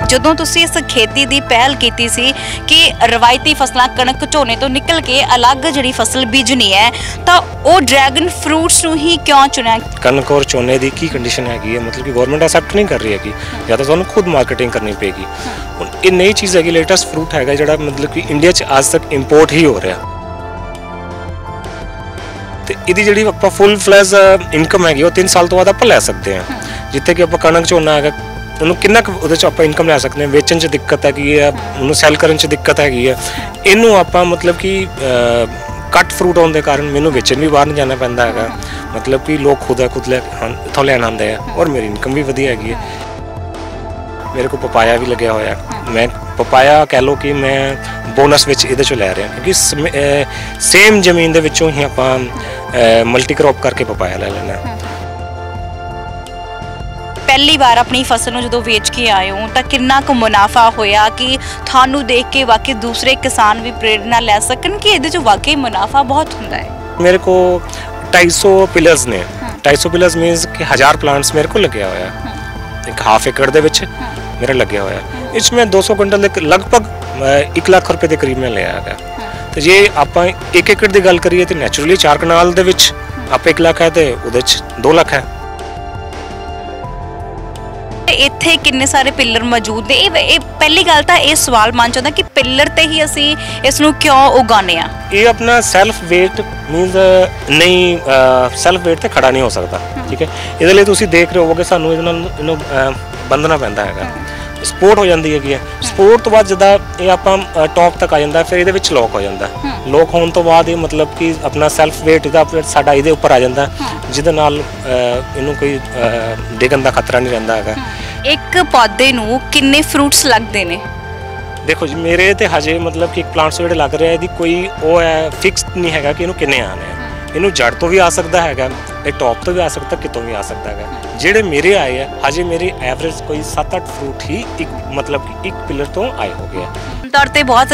ਜਦੋਂ ਤੁਸੀਂ ਇਸ खेती ਦੀ ਪਹਿਲ ਕੀਤੀ ਸੀ ਕਿ ਰਵਾਇਤੀ ਫਸਲਾਂ ਕਣਕ ਝੋਨੇ ਤੋਂ ਨਿਕਲ ਕੇ ਅਲੱਗ ਜਿਹੜੀ ਫਸਲ ਬੀਜਣੀ ਹੈ ਤਾਂ ਉਹ ਡਰੈਗਨ ਫਰੂਟਸ ਨੂੰ ਹੀ ਕਿਉਂ ਚੁਣਿਆ? कनक और झोने की की कंडीशन हैगी है, मतलब कि गवर्नमेंट एक्सेप्ट नहीं कर रही है या तो तुहानूं खुद मार्केटिंग करनी पेगी। हुण ये नई चीज़ हैगी, लेटेस्ट फ्रूट हैगा जिहड़ा मतलब कि इंडिया च आज तक इंपोर्ट ही हो रहा। तो इहदी जिहड़ी आपां फुल फ्लैज इनकम हैगी वो 3 साल तो बाद आपां लै सकते हैं। जिथे कि आपां कणक झोना हैगा ਉਹਨੂੰ ਕਿੰਨਾ ਕੁ ਉਹਦੇ 'ਚ ਆਪਾਂ ਇਨਕਮ ਲੈ ਸਕਦੇ ਹਾਂ, ਵੇਚਣ 'ਚ ਦਿੱਕਤ ਹੈਗੀ ਹੈ, ਉਹਨੂੰ ਸੈਲ ਕਰਨ 'ਚ ਦਿੱਕਤ ਹੈਗੀ ਹੈ। ਇਹਨੂੰ ਆਪਾਂ ਮਤਲਬ ਕਿ ਕੱਟ ਫਰੂਟ ਹੋਣ ਦੇ ਕਾਰਨ ਮੈਨੂੰ ਵੇਚਣ ਵੀ ਬਾਹਰ ਨਹੀਂ ਜਾਣਾ ਪੈਂਦਾ ਹੈਗਾ, ਮਤਲਬ ਕਿ ਲੋਕ ਖੁਦ ਲੈ ਇੱਥੋਂ ਲੈਣ ਆਉਂਦੇ ਆ ਔਰ ਮੇਰੀ ਇਨਕਮ ਵੀ ਵਧੀਆ ਹੈਗੀ ਹੈ। ਮੇਰੇ ਕੋਲ ਪਪਾਇਆ ਵੀ ਲੱਗਿਆ ਹੋਇਆ, ਮੈਂ ਪਪਾਇਆ ਕਹਿ ਲਓ ਕਿ ਮੈਂ ਬੋਨਸ ਵਿੱਚ ਇਹਦੇ 'ਚੋਂ ਲੈ ਰਿਹਾ ਕਿਉਂਕਿ ਸੇਮ ਜ਼ਮੀਨ ਦੇ ਵਿੱਚੋਂ ਹੀ ਆਪਾਂ ਮਲਟੀ ਕ੍ਰੌਪ ਕਰਕੇ ਪਪਾਇਆ ਲੈ ਲੈਣਾ। ਪਹਿਲੀ ਵਾਰ ਆਪਣੀ ਫਸਲ ਨੂੰ ਜਦੋਂ ਵੇਚ ਕੇ ਆਏ ਹੋ ਤਾਂ ਕਿੰਨਾ ਕੁ ਮੁਨਾਫਾ ਹੋਇਆ ਕਿ ਤੁਹਾਨੂੰ ਦੇਖ ਕੇ ਵਾਕਈ ਦੂਸਰੇ ਕਿਸਾਨ ਵੀ ਪ੍ਰੇਰਨਾ ਲੈ ਸਕਣ ਕਿ ਇਹਦੇ 'ਚ ਵਾਕਈ ਮੁਨਾਫਾ ਬਹੁਤ ਹੁੰਦਾ ਹੈ? ਮੇਰੇ ਕੋ 250 ਪਿਲਰਸ ਨੇ। 250 ਪਿਲਰਸ ਮੀਨਸ ਕਿ 1000 ਪਲਾਂਟਸ ਮੇਰੇ ਕੋਲ ਲੱਗਿਆ ਹੋਇਆ, ਇੱਕ ਹਾਫ ਏਕੜ ਦੇ ਵਿੱਚ ਮੇਰਾ ਲੱਗਿਆ ਹੋਇਆ। ਇਸ ਵਿੱਚ 200 ਕੁਇੰਟਲ ਦੇ ਲਗਭਗ 1 ਲੱਖ ਰੁਪਏ ਦੇ ਕਰੀਬ ਮੈਂ ਲਿਆ ਹੈਗਾ। ਤੇ ਜੇ ਆਪਾਂ 1 ਏਕੜ ਦੀ ਗੱਲ ਕਰੀਏ ਤਾਂ ਨੈਚੁਰਲੀ 4 ਕਨਾਲ ਦੇ ਵਿੱਚ ਆਪਾਂ 1 ਲੱਖ ਹੈ ਤੇ ਉਹਦੇ 'ਚ 2 ਲੱਖ ਹੈ। ਇੱਥੇ ਕਿੰਨੇ ਸਾਰੇ ਪਿੱਲਰ ਮੌਜੂਦ ਨੇ? ਇਹ ਪਹਿਲੀ ਗੱਲ ਤਾਂ ਇਹ ਸਵਾਲ ਮਨ 'ਚ ਆਉਂਦਾ ਕਿ ਪਿੱਲਰ ਤੇ ਹੀ ਅਸੀਂ ਇਸ ਨੂੰ ਕਿਉਂ ਉਗਾਉਂਦੇ ਆ? ਇਹ ਆਪਣਾ ਸੈਲਫ ਵੇਟ ਮੀਨਸ ਨਹੀਂ, ਸੈਲਫ ਵੇਟ ਤੇ ਖੜਾ ਨਹੀਂ ਹੋ ਸਕਦਾ, ਠੀਕ ਹੈ। ਇਹਦੇ ਲਈ ਤੁਸੀਂ ਦੇਖ ਰਹੇ ਹੋਵੋਗੇ ਸਾਨੂੰ ਇਹਨੂੰ ਬੰਨ੍ਹਣਾ ਪੈਂਦਾ ਹੈਗਾ, ਸਪੋਰਟ ਹੋ ਜਾਂਦੀ ਹੈਗੀ ਹੈ। ਸਪੋਰਟ ਤੋਂ ਬਾਅਦ ਜਦੋਂ ਇਹ ਆਪਾਂ ਟੌਪ ਤੱਕ ਆ ਜਾਂਦਾ ਫਿਰ ਇਹਦੇ ਵਿੱਚ ਲੋਕ ਹੋ ਜਾਂਦਾ। ਲੋਕ ਹੋਣ ਤੋਂ ਬਾਅਦ ਇਹ ਮਤਲਬ ਕਿ ਆਪਣਾ ਸੈਲਫ ਵੇਟ ਇਹਦਾ ਸਾਡਾ ਇਹਦੇ ਉੱਪਰ ਆ ਜਾਂਦਾ, ਜਿਹਦੇ ਨਾਲ ਇਹਨੂੰ ਕੋਈ ਡਿੱਗਣ ਦਾ ਖਤਰਾ ਨਹੀਂ ਰਹਿੰਦਾ ਹੈਗਾ। ਇੱਕ ਪੌਦੇ ਨੂੰ ਕਿੰਨੇ ਫਰੂਟਸ ਲੱਗਦੇ ਨੇ? ਦੇਖੋ ਜੀ ਮੇਰੇ ਤੇ ਹਜੇ ਮਤਲਬ ਕਿ ਪਲਾਂਟਸ ਜਿਹੜੇ ਲੱਗ ਰਿਹਾ ਇਹਦੀ ਕੋਈ ਉਹ ਹੈ ਫਿਕਸ ਨਹੀਂ ਹੈਗਾ ਕਿ ਇਹਨੂੰ ਕਿੰਨੇ ਆਣੇ ਆ। ਇਹਨੂੰ ਜੜ ਤੋਂ ਵੀ ਆ ਸਕਦਾ ਹੈਗਾ, ਇਹ ਟੌਪ ਤੋਂ ਵੀ ਆ ਸਕਦਾ, ਕਿਤੋਂ ਵੀ ਆ ਸਕਦਾ ਹੈਗਾ। ਜਿਹੜੇ ਮੇਰੇ ਆਏ ਆ ਹਜੇ ਮੇਰੀ ਐਵਰੇਜ ਕੋਈ 7-8 ਫਰੂਟ ਹੀ ਮਤਲਬ ਕਿ ਇੱਕ ਪਿਲਰ ਤੋਂ ਆਏ ਹੋ ਗਏ ਆ। ਤੌਰ ਤੇ ਬਹੁਤ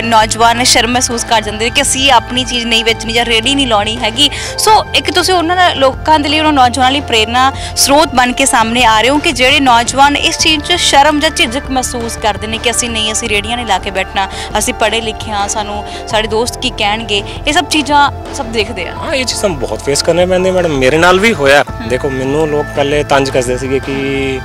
ਨੌਜਵਾਨ ਸ਼ਰਮ ਮਹਿਸੂਸ ਕਰ ਜਾਂਦੇ ਕਿ ਅਸੀਂ ਆਪਣੀ ਚੀਜ਼ ਨਹੀਂ ਵੇਚਣੀ ਜਾਂ ਰੇਹੜੀ ਨਹੀਂ ਲਾਉਣੀ ਹੈਗੀ। ਸੋ ਇੱਕ ਤੁਸੀਂ ਉਹਨਾਂ ਲੋਕਾਂ ਦੇ ਲਈ, ਉਹਨਾਂ ਨੌਜਵਾਨਾਂ ਲਈ ਪ੍ਰੇਰਨਾ ਸਰੋਤ ਬਣ ਕੇ ਸਾਹਮਣੇ ਆ ਰਹੇ ਹੋ ਕਿ ਜਿਹੜੇ ਨੌਜਵਾਨ ਇਸ ਚੀਜ਼ 'ਚ ਸ਼ਰਮ ਜਾਂ ਝਿਜਕ ਮਹਿਸੂਸ ਕਰਦੇ ਨੇ ਕਿ ਅਸੀਂ ਰੇਹੜੀਆਂ ਨਹੀਂ ਲਾ ਕੇ ਬੈਠਣਾ, ਅਸੀਂ ਪੜ੍ਹੇ ਲਿਖੇ ਹਾਂ, ਸਾਨੂੰ ਸਾਡੇ ਦੋਸਤ ਕੀ ਕਹਿਣਗੇ, ਇਹ ਸਭ ਚੀਜ਼ਾਂ ਸਭ ਦੇਖਦੇ ਆ। ਹਾਂ ਇਹ ਚੀਜ਼ਾਂ ਬਹੁਤ ਫੇਸ ਕਰਨੇ ਪੈਂਦੇ ਮੈਡਮ, ਮੇਰੇ ਨਾਲ ਵੀ ਹੋਇਆ। ਦੇਖੋ ਮੈਨੂੰ ਲੋਕ ਪਹਿਲੇ ਤੰਜ ਕੱਸਦੇ ਸੀਗੇ ਕਿ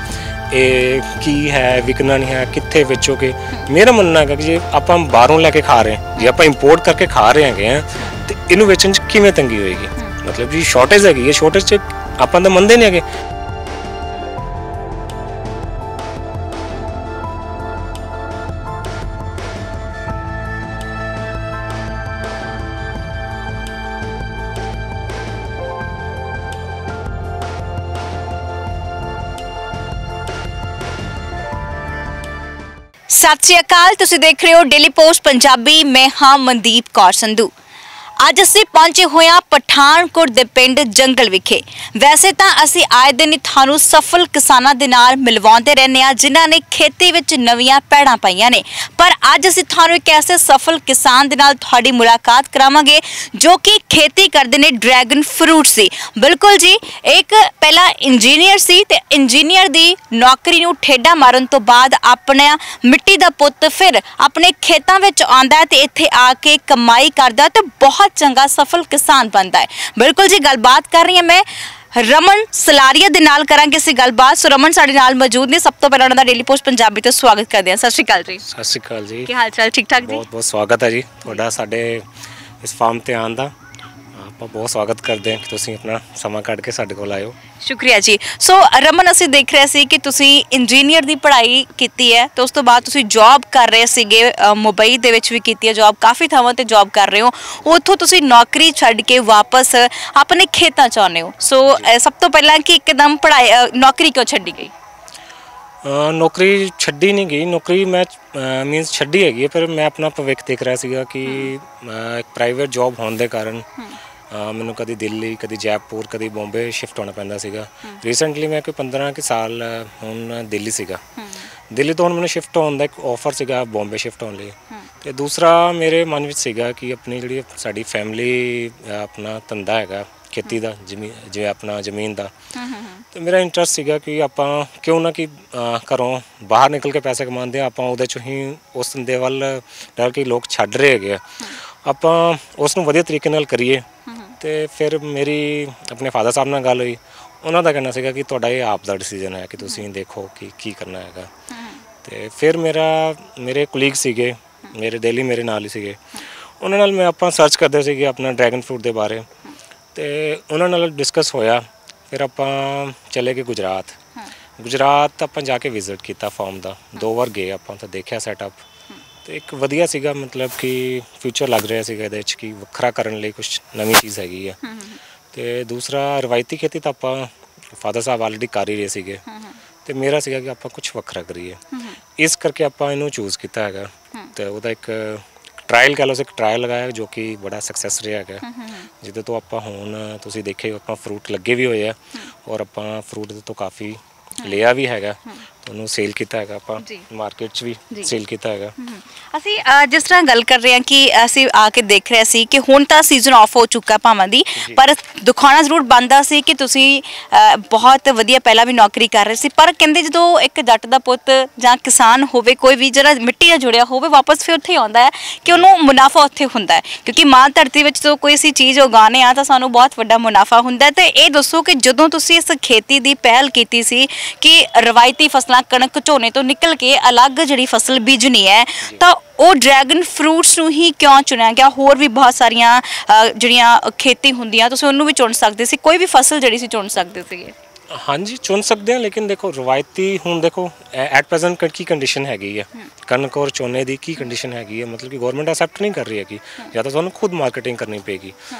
ਇਹ ਕੀ ਹੈ, ਵਿਕਣਾ ਨਹੀਂ ਹੈ, ਕਿੱਥੇ ਵੇਚੋਗੇ। ਮੇਰਾ ਮੰਨਣਾ ਹੈਗਾ ਕਿ ਜੇ ਆਪਾਂ ਬਾਹਰੋਂ ਲੈ ਕੇ ਖਾ ਰਹੇ ਹਾਂ, ਜੇ ਆਪਾਂ ਇੰਪੋਰਟ ਕਰਕੇ ਖਾ ਰਹੇ ਹੈਗੇ ਆ ਤੇ ਇਹਨੂੰ ਵੇਚਣ 'ਚ ਕਿਵੇਂ ਤੰਗੀ ਹੋਏਗੀ? ਮਤਲਬ ਜੀ ਸ਼ਾਰਟੇਜ ਹੈਗੀ ਹੈ, ਸ਼ਾਰਟੇਜ 'ਚ ਆਪਾਂ ਤਾਂ ਮੰਨਦੇ ਨਹੀਂ ਹੈਗੇ। ਸਤਿ ਸ਼੍ਰੀ ਅਕਾਲ, ਤੁਸੀਂ ਦੇਖ ਰਹੇ ਹੋ ਡੇਲੀ ਪੋਸਟ ਪੰਜਾਬੀ। ਮੈਂ ਹਾਂ ਮਨਦੀਪ ਕੌਰ ਸੰਧੂ। ਅੱਜ ਅਸੀਂ ਪਹੁੰਚੇ ਹੋਏ ਹਾਂ ਪਠਾਨਕੋਟ ਦੇ ਪਿੰਡ ਜੰਗਲ ਵਿਖੇ। ਵੈਸੇ ਤਾਂ ਅਸੀਂ ਆਏ ਦਿਨ ਤੁਹਾਨੂੰ ਸਫਲ ਕਿਸਾਨਾਂ ਦੇ ਨਾਲ ਮਿਲਵਾਉਂਦੇ ਰਹਿੰਦੇ ਹਾਂ ਜਿਨ੍ਹਾਂ ਨੇ ਖੇਤੀ ਵਿੱਚ ਨਵੀਆਂ ਪੈੜਾਂ ਪਾਈਆਂ ਨੇ, ਪਰ ਅੱਜ ਅਸੀਂ ਤੁਹਾਨੂੰ ਇੱਕ ਐਸੇ ਸਫਲ ਕਿਸਾਨ ਦੇ ਨਾਲ ਤੁਹਾਡੀ ਮੁਲਾਕਾਤ ਕਰਾਵਾਂਗੇ ਜੋ ਕਿ ਖੇਤੀ ਕਰਦੇ ਨੇ ਡਰੈਗਨ ਫਰੂਟ ਸੀ। ਬਿਲਕੁਲ ਜੀ, ਇੱਕ ਪਹਿਲਾਂ ਇੰਜੀਨੀਅਰ ਸੀ ਤੇ ਇੰਜੀਨੀਅਰ ਦੀ ਨੌਕਰੀ ਨੂੰ ਠੇਡਾ ਮਾਰਨ ਤੋਂ ਬਾਅਦ ਆਪਣਾ ਮਿੱਟੀ ਦਾ ਪੁੱਤ ਫਿਰ ਆਪਣੇ ਖੇਤਾਂ ਵਿੱਚ ਆਉਂਦਾ ਹੈ ਤੇ ਇੱਥੇ ਆ ਕੇ ਕਮਾਈ ਕਰਦਾ ਤੇ ਬਹੁਤ ਚੰਗਾ ਸਫਲ ਕਿਸਾਨ ਬਣਦਾ ਹੈ। ਬਿਲਕੁਲ ਜੀ, ਗੱਲਬਾਤ ਕਰ ਰਹੀ ਹਾਂ ਮੈਂ ਰਮਨ ਸਲਾਰੀਆ ਦੇ ਨਾਲ, ਕਰਾਂਗੇ ਅਸੀਂ ਗੱਲਬਾਤ। ਸੋ ਰਮਨ ਸਾਡੇ ਨਾਲ ਮੌਜੂਦ ਨੇ। ਸਭ ਤੋਂ ਪਹਿਲਾਂ ਉਹਨਾਂ ਦਾ ਡੇਲੀ ਪੋਸਟ ਪੰਜਾਬੀ ਤੇ ਸਵਾਗਤ ਕਰਦੇ ਹਾਂ। ਸਤਿ ਸ਼੍ਰੀ ਅਕਾਲ ਜੀ। ਸਤਿ ਸ਼੍ਰੀ ਅਕਾਲ ਜੀ। ਕੀ ਹਾਲ ਚਾਲ? ਠੀਕ ਠਾਕ ਜੀ। ਬਹੁਤ ਬਹੁਤ ਸਵਾਗਤ ਹੈ ਜੀ ਤੁਹਾਡਾ ਸਾਡੇ ਇਸ ਫਾਰਮ ਤੇ ਆਉਣ ਦਾ। ਆਪਾਂ ਬਹੁਤ ਸਵਾਗਤ ਕਰਦੇ ਹਾਂ ਕਿ ਤੁਸੀਂ ਆਪਣਾ ਸਮਾਂ ਕੱਢ ਕੇ ਸਾਡੇ ਕੋਲ ਆਏ ਹੋ। ਸ਼ੁਕਰੀਆ ਜੀ। ਸੋ ਰਮਨ, ਅਸੀਂ ਦੇਖ ਰਹੇ ਸੀ ਕਿ ਤੁਸੀਂ ਇੰਜੀਨੀਅਰ ਦੀ ਪੜ੍ਹਾਈ ਕੀਤੀ ਹੈ ਤੇ ਉਸ ਤੋਂ ਬਾਅਦ ਤੁਸੀਂ ਜੌਬ ਕਰ ਰਹੇ ਸੀਗੇ, ਮੁੰਬਈ ਦੇ ਵਿੱਚ ਵੀ ਕੀਤੀ ਹੈ ਜੌਬ, ਕਾਫੀ ਥਾਵਾਂ ਤੇ ਜੌਬ ਕਰ ਰਹੇ ਹੋ। ਉੱਥੋਂ ਤੁਸੀਂ ਨੌਕਰੀ ਛੱਡ ਕੇ ਵਾਪਸ ਆਪਣੇ ਖੇਤਾਂ 'ਚ ਆਉਂਦੇ ਹੋ। ਸੋ ਸਭ ਤੋਂ ਪਹਿਲਾਂ ਕਿ ਇੱਕਦਮ ਨੌਕਰੀ ਕਿਉਂ ਛੱਡੀ ਗਈ? ਨੌਕਰੀ ਛੱਡੀ ਨਹੀਂ ਗਈ, ਨੌਕਰੀ ਮੈਂ ਮੀਨਸ ਛੱਡੀ ਹੈਗੀ, ਪਰ ਮੈਂ ਆਪਣਾ ਭਵਿੱਖ ਦੇਖ ਰਿਹਾ ਸੀਗਾ ਕਿ ਇੱਕ ਪ੍ਰਾਈਵੇਟ ਜੌਬ ਹੋਣ ਦੇ ਕਾਰਨ ਮੈਨੂੰ ਕਦੀ ਦਿੱਲੀ, ਕਦੀ ਜੈਪੁਰ, ਕਦੀ ਬੰਬੇ ਸ਼ਿਫਟ ਹੋਣਾ ਪੈਂਦਾ ਸੀਗਾ। ਰੀਸੈਂਟਲੀ ਮੈਂ ਕੋਈ 15 ਕੁ ਸਾਲ ਹੁਣ ਦਿੱਲੀ ਸੀਗਾ। ਦਿੱਲੀ ਤੋਂ ਹੁਣ ਮੈਨੂੰ ਸ਼ਿਫਟ ਹੋਣ ਦਾ ਇੱਕ ਆਫਰ ਸੀਗਾ ਬੰਬੇ ਸ਼ਿਫਟ ਹੋਣ ਲਈ। ਅਤੇ ਦੂਸਰਾ ਮੇਰੇ ਮਨ ਵਿੱਚ ਸੀਗਾ ਕਿ ਆਪਣੀ ਜਿਹੜੀ ਸਾਡੀ ਫੈਮਿਲੀ ਆਪਣਾ ਧੰਦਾ ਹੈਗਾ खेती ਦਾ ਜਿਵੇਂ ਆਪਣਾ ਜ਼ਮੀਨ ਦਾ। ਤੇ ਮੇਰਾ ਇੰਟਰਸਟ ਸੀਗਾ ਕਿ ਆਪਾਂ ਕਿਉਂ ਨਾ ਕਿ ਘਰੋਂ ਬਾਹਰ ਨਿਕਲ ਕੇ ਪੈਸੇ ਕਮਾਉਂਦੇ ਆ, ਆਪਾਂ ਉਹਦੇ 'ਚੋਂ ਹੀ ਉਸ ਧੰਦੇ ਵੱਲ ਡਰ ਕੇ ਲੋਕ ਛੱਡ ਰਹੇ ਹੈਗੇ ਆ, ਆਪਾਂ ਉਸ ਨੂੰ ਵਧੀਆ ਤਰੀਕੇ ਨਾਲ ਕਰੀਏ। ਤੇ ਫਿਰ ਮੇਰੀ ਆਪਣੇ ਫਾਦਰ ਸਾਹਿਬ ਨਾਲ ਗੱਲ ਹੋਈ, ਉਹਨਾਂ ਦਾ ਕਹਿਣਾ ਸੀਗਾ ਕਿ ਤੁਹਾਡਾ ਇਹ ਆਪ ਦਾ ਡਿਸੀਜਨ ਹੈ ਕਿ ਤੁਸੀਂ ਦੇਖੋ ਕਿ ਕੀ ਕਰਨਾ ਹੈਗਾ। ਤੇ ਫਿਰ ਮੇਰੇ ਕੁਲੀਗ ਸੀਗੇ, ਮੇਰੇ ਡੇਲੀ ਮੇਰੇ ਨਾਲ ਹੀ ਸੀਗੇ, ਉਹਨਾਂ ਨਾਲ ਮੈਂ ਆਪਾਂ ਸਰਚ ਕਰਦੇ ਸੀਗੇ ਆਪਣਾ ਡਰੈਗਨ ਫਰੂਟ ਦੇ ਬਾਰੇ। ਤੇ ਉਹਨਾਂ ਨਾਲ ਡਿਸਕਸ ਹੋਇਆ, ਫਿਰ ਆਪਾਂ ਚਲੇ ਗਏ ਗੁਜਰਾਤ ਆਪਾਂ ਜਾ ਕੇ ਵਿਜ਼ਿਟ ਕੀਤਾ ਫਾਰਮ ਦਾ, 2 ਵਾਰ ਗਏ ਆਪਾਂ, ਤਾਂ ਦੇਖਿਆ ਸੈਟਅਪ। ਤੇ ਇੱਕ ਵਧੀਆ ਸੀਗਾ, ਮਤਲਬ ਕਿ ਫਿਊਚਰ ਲੱਗ ਰਿਹਾ ਸੀਗਾ ਇਹਦੇ 'ਚ ਕਿ ਵੱਖਰਾ ਕਰਨ ਲਈ ਕੁਛ ਨਵੀਂ ਚੀਜ਼ ਹੈਗੀ ਆ। ਤੇ ਦੂਸਰਾ ਰਵਾਇਤੀ ਖੇਤੀ ਤਾਂ ਆਪਾਂ ਫਾਦਰ ਸਾਹਿਬ ਆਲਰੇਡੀ ਕਰ ਹੀ ਰਹੇ ਸੀਗੇ, ਤੇ ਮੇਰਾ ਸੀਗਾ ਕਿ ਆਪਾਂ ਕੁਛ ਵੱਖਰਾ ਕਰੀਏ, ਇਸ ਕਰਕੇ ਆਪਾਂ ਇਹਨੂੰ ਚੂਜ਼ ਕੀਤਾ ਹੈਗਾ। ਤੇ ਉਹਦਾ ਇੱਕ ਟਰਾਇਲ ਕਹਿ ਲਓ, ਇੱਕ ਟਰਾਇਲ ਲਗਾਇਆ ਜੋ ਕਿ ਬੜਾ ਸਕਸੈਸ ਰਿਹਾ ਹੈਗਾ, ਜਿਹਦੇ ਤੋਂ ਆਪਾਂ ਹੁਣ ਤੁਸੀਂ ਦੇਖੇ ਆਪਾਂ ਫਰੂਟ ਲੱਗੇ ਵੀ ਹੋਏ ਆ, ਔਰ ਆਪਾਂ ਫਰੂਟ ਤੋਂ ਕਾਫੀ ਲਿਆ ਵੀ ਹੈਗਾ, ਉਹਨੂੰ ਸੇਲ ਕੀਤਾ ਹੈਗਾ, ਆਪਾਂ ਮਾਰਕੀਟ 'ਚ ਵੀ ਸੇਲ ਕੀਤਾ ਹੈਗਾ। ਅਸੀਂ ਜਿਸ ਤਰ੍ਹਾਂ ਗੱਲ ਕਰ ਰਹੇ ਹਾਂ ਕਿ ਅਸੀਂ ਆ ਕੇ ਦੇਖ ਰਹੇ ਸੀ ਕਿ ਹੁਣ ਤਾਂ ਸੀਜ਼ਨ ਆਫ ਹੋ ਚੁੱਕਾ ਭਾਵਾਂ ਦੀ, ਪਰ ਦਿਖਾਉਣਾ ਜ਼ਰੂਰ ਬਣਦਾ ਸੀ ਕਿ ਤੁਸੀਂ ਬਹੁਤ ਵਧੀਆ ਪਹਿਲਾਂ ਵੀ ਨੌਕਰੀ ਕਰ ਰਹੇ ਸੀ। ਪਰ ਕਹਿੰਦੇ ਜਦੋਂ ਇੱਕ ਜੱਟ ਦਾ ਪੁੱਤ ਜਾਂ ਕਿਸਾਨ ਹੋਵੇ, ਕੋਈ ਵੀ ਜਿਹੜਾ ਮਿੱਟੀ ਨਾਲ ਜੁੜਿਆ ਹੋਵੇ, ਵਾਪਸ ਫਿਰ ਉੱਥੇ ਆਉਂਦਾ ਹੈ ਕਿ ਉਹਨੂੰ ਮੁਨਾਫਾ ਉੱਥੇ ਹੁੰਦਾ ਹੈ, ਕਿਉਂਕਿ ਮਾਂ ਧਰਤੀ ਵਿੱਚ ਜਦੋਂ ਕੋਈ ਅਸੀਂ ਚੀਜ਼ ਉਗਾਉਂਦੇ ਹਾਂ ਤਾਂ ਸਾਨੂੰ ਬਹੁਤ ਵੱਡਾ ਮੁਨਾਫਾ ਹੁੰਦਾ ਹੈ। ਤੇ ਇਹ ਦੱਸੋ ਕਿ ਜਦੋਂ ਤੁਸੀਂ ਇਸ ਖੇਤੀ ਦੀ ਪਹਿਲ ਕੀਤੀ ਸੀ ਕਿ ਰਵਾਇਤੀ ਫਸਲਾਂ ਕਣਕ ਝੋਨੇ ਤੋਂ ਨਿਕਲ ਕੇ ਅਲੱਗ ਜਿਹੜੀ ਫਸਲ ਬੀਜਣੀ ਹੈ, ਤਾਂ ਉਹ ਡਰੈਗਨ ਫਰੂਟਸ ਨੂੰ ਹੀ ਕਿਉਂ ਚੁਣਿਆ ਗਿਆ? ਹੋਰ ਵੀ ਬਹੁਤ ਸਾਰੀਆਂ ਜਿਹੜੀਆਂ ਖੇਤੀ ਹੁੰਦੀਆਂ, ਤੁਸੀਂ ਉਹਨੂੰ ਵੀ ਚੁਣ ਸਕਦੇ ਸੀ, ਕੋਈ ਵੀ ਫਸਲ ਜਿਹੜੀ ਸੀ ਚੁਣ ਸਕਦੇ ਸੀਗੇ। ਹਾਂਜੀ ਚੁਣ ਸਕਦੇ ਹਾਂ, ਲੇਕਿਨ ਦੇਖੋ ਰਵਾਇਤੀ ਹੁਣ ਦੇਖੋ ਐਟ ਪ੍ਰੈਜ਼ੈਂਟ ਕੀ ਕੰਡੀਸ਼ਨ ਹੈਗੀ ਆ, ਕਣਕ ਔਰ ਝੋਨੇ ਦੀ ਕੀ ਕੰਡੀਸ਼ਨ ਹੈਗੀ ਹੈ, ਮਤਲਬ ਕਿ ਗਵਰਨਮੈਂਟ ਐਕਸੈਪਟ ਨਹੀਂ ਕਰ ਰਹੀ ਹੈਗੀ, ਜਾਂ ਤਾਂ ਤੁਹਾਨੂੰ ਖੁਦ ਮਾਰਕੀਟਿੰਗ ਕਰਨੀ ਪਏਗੀ।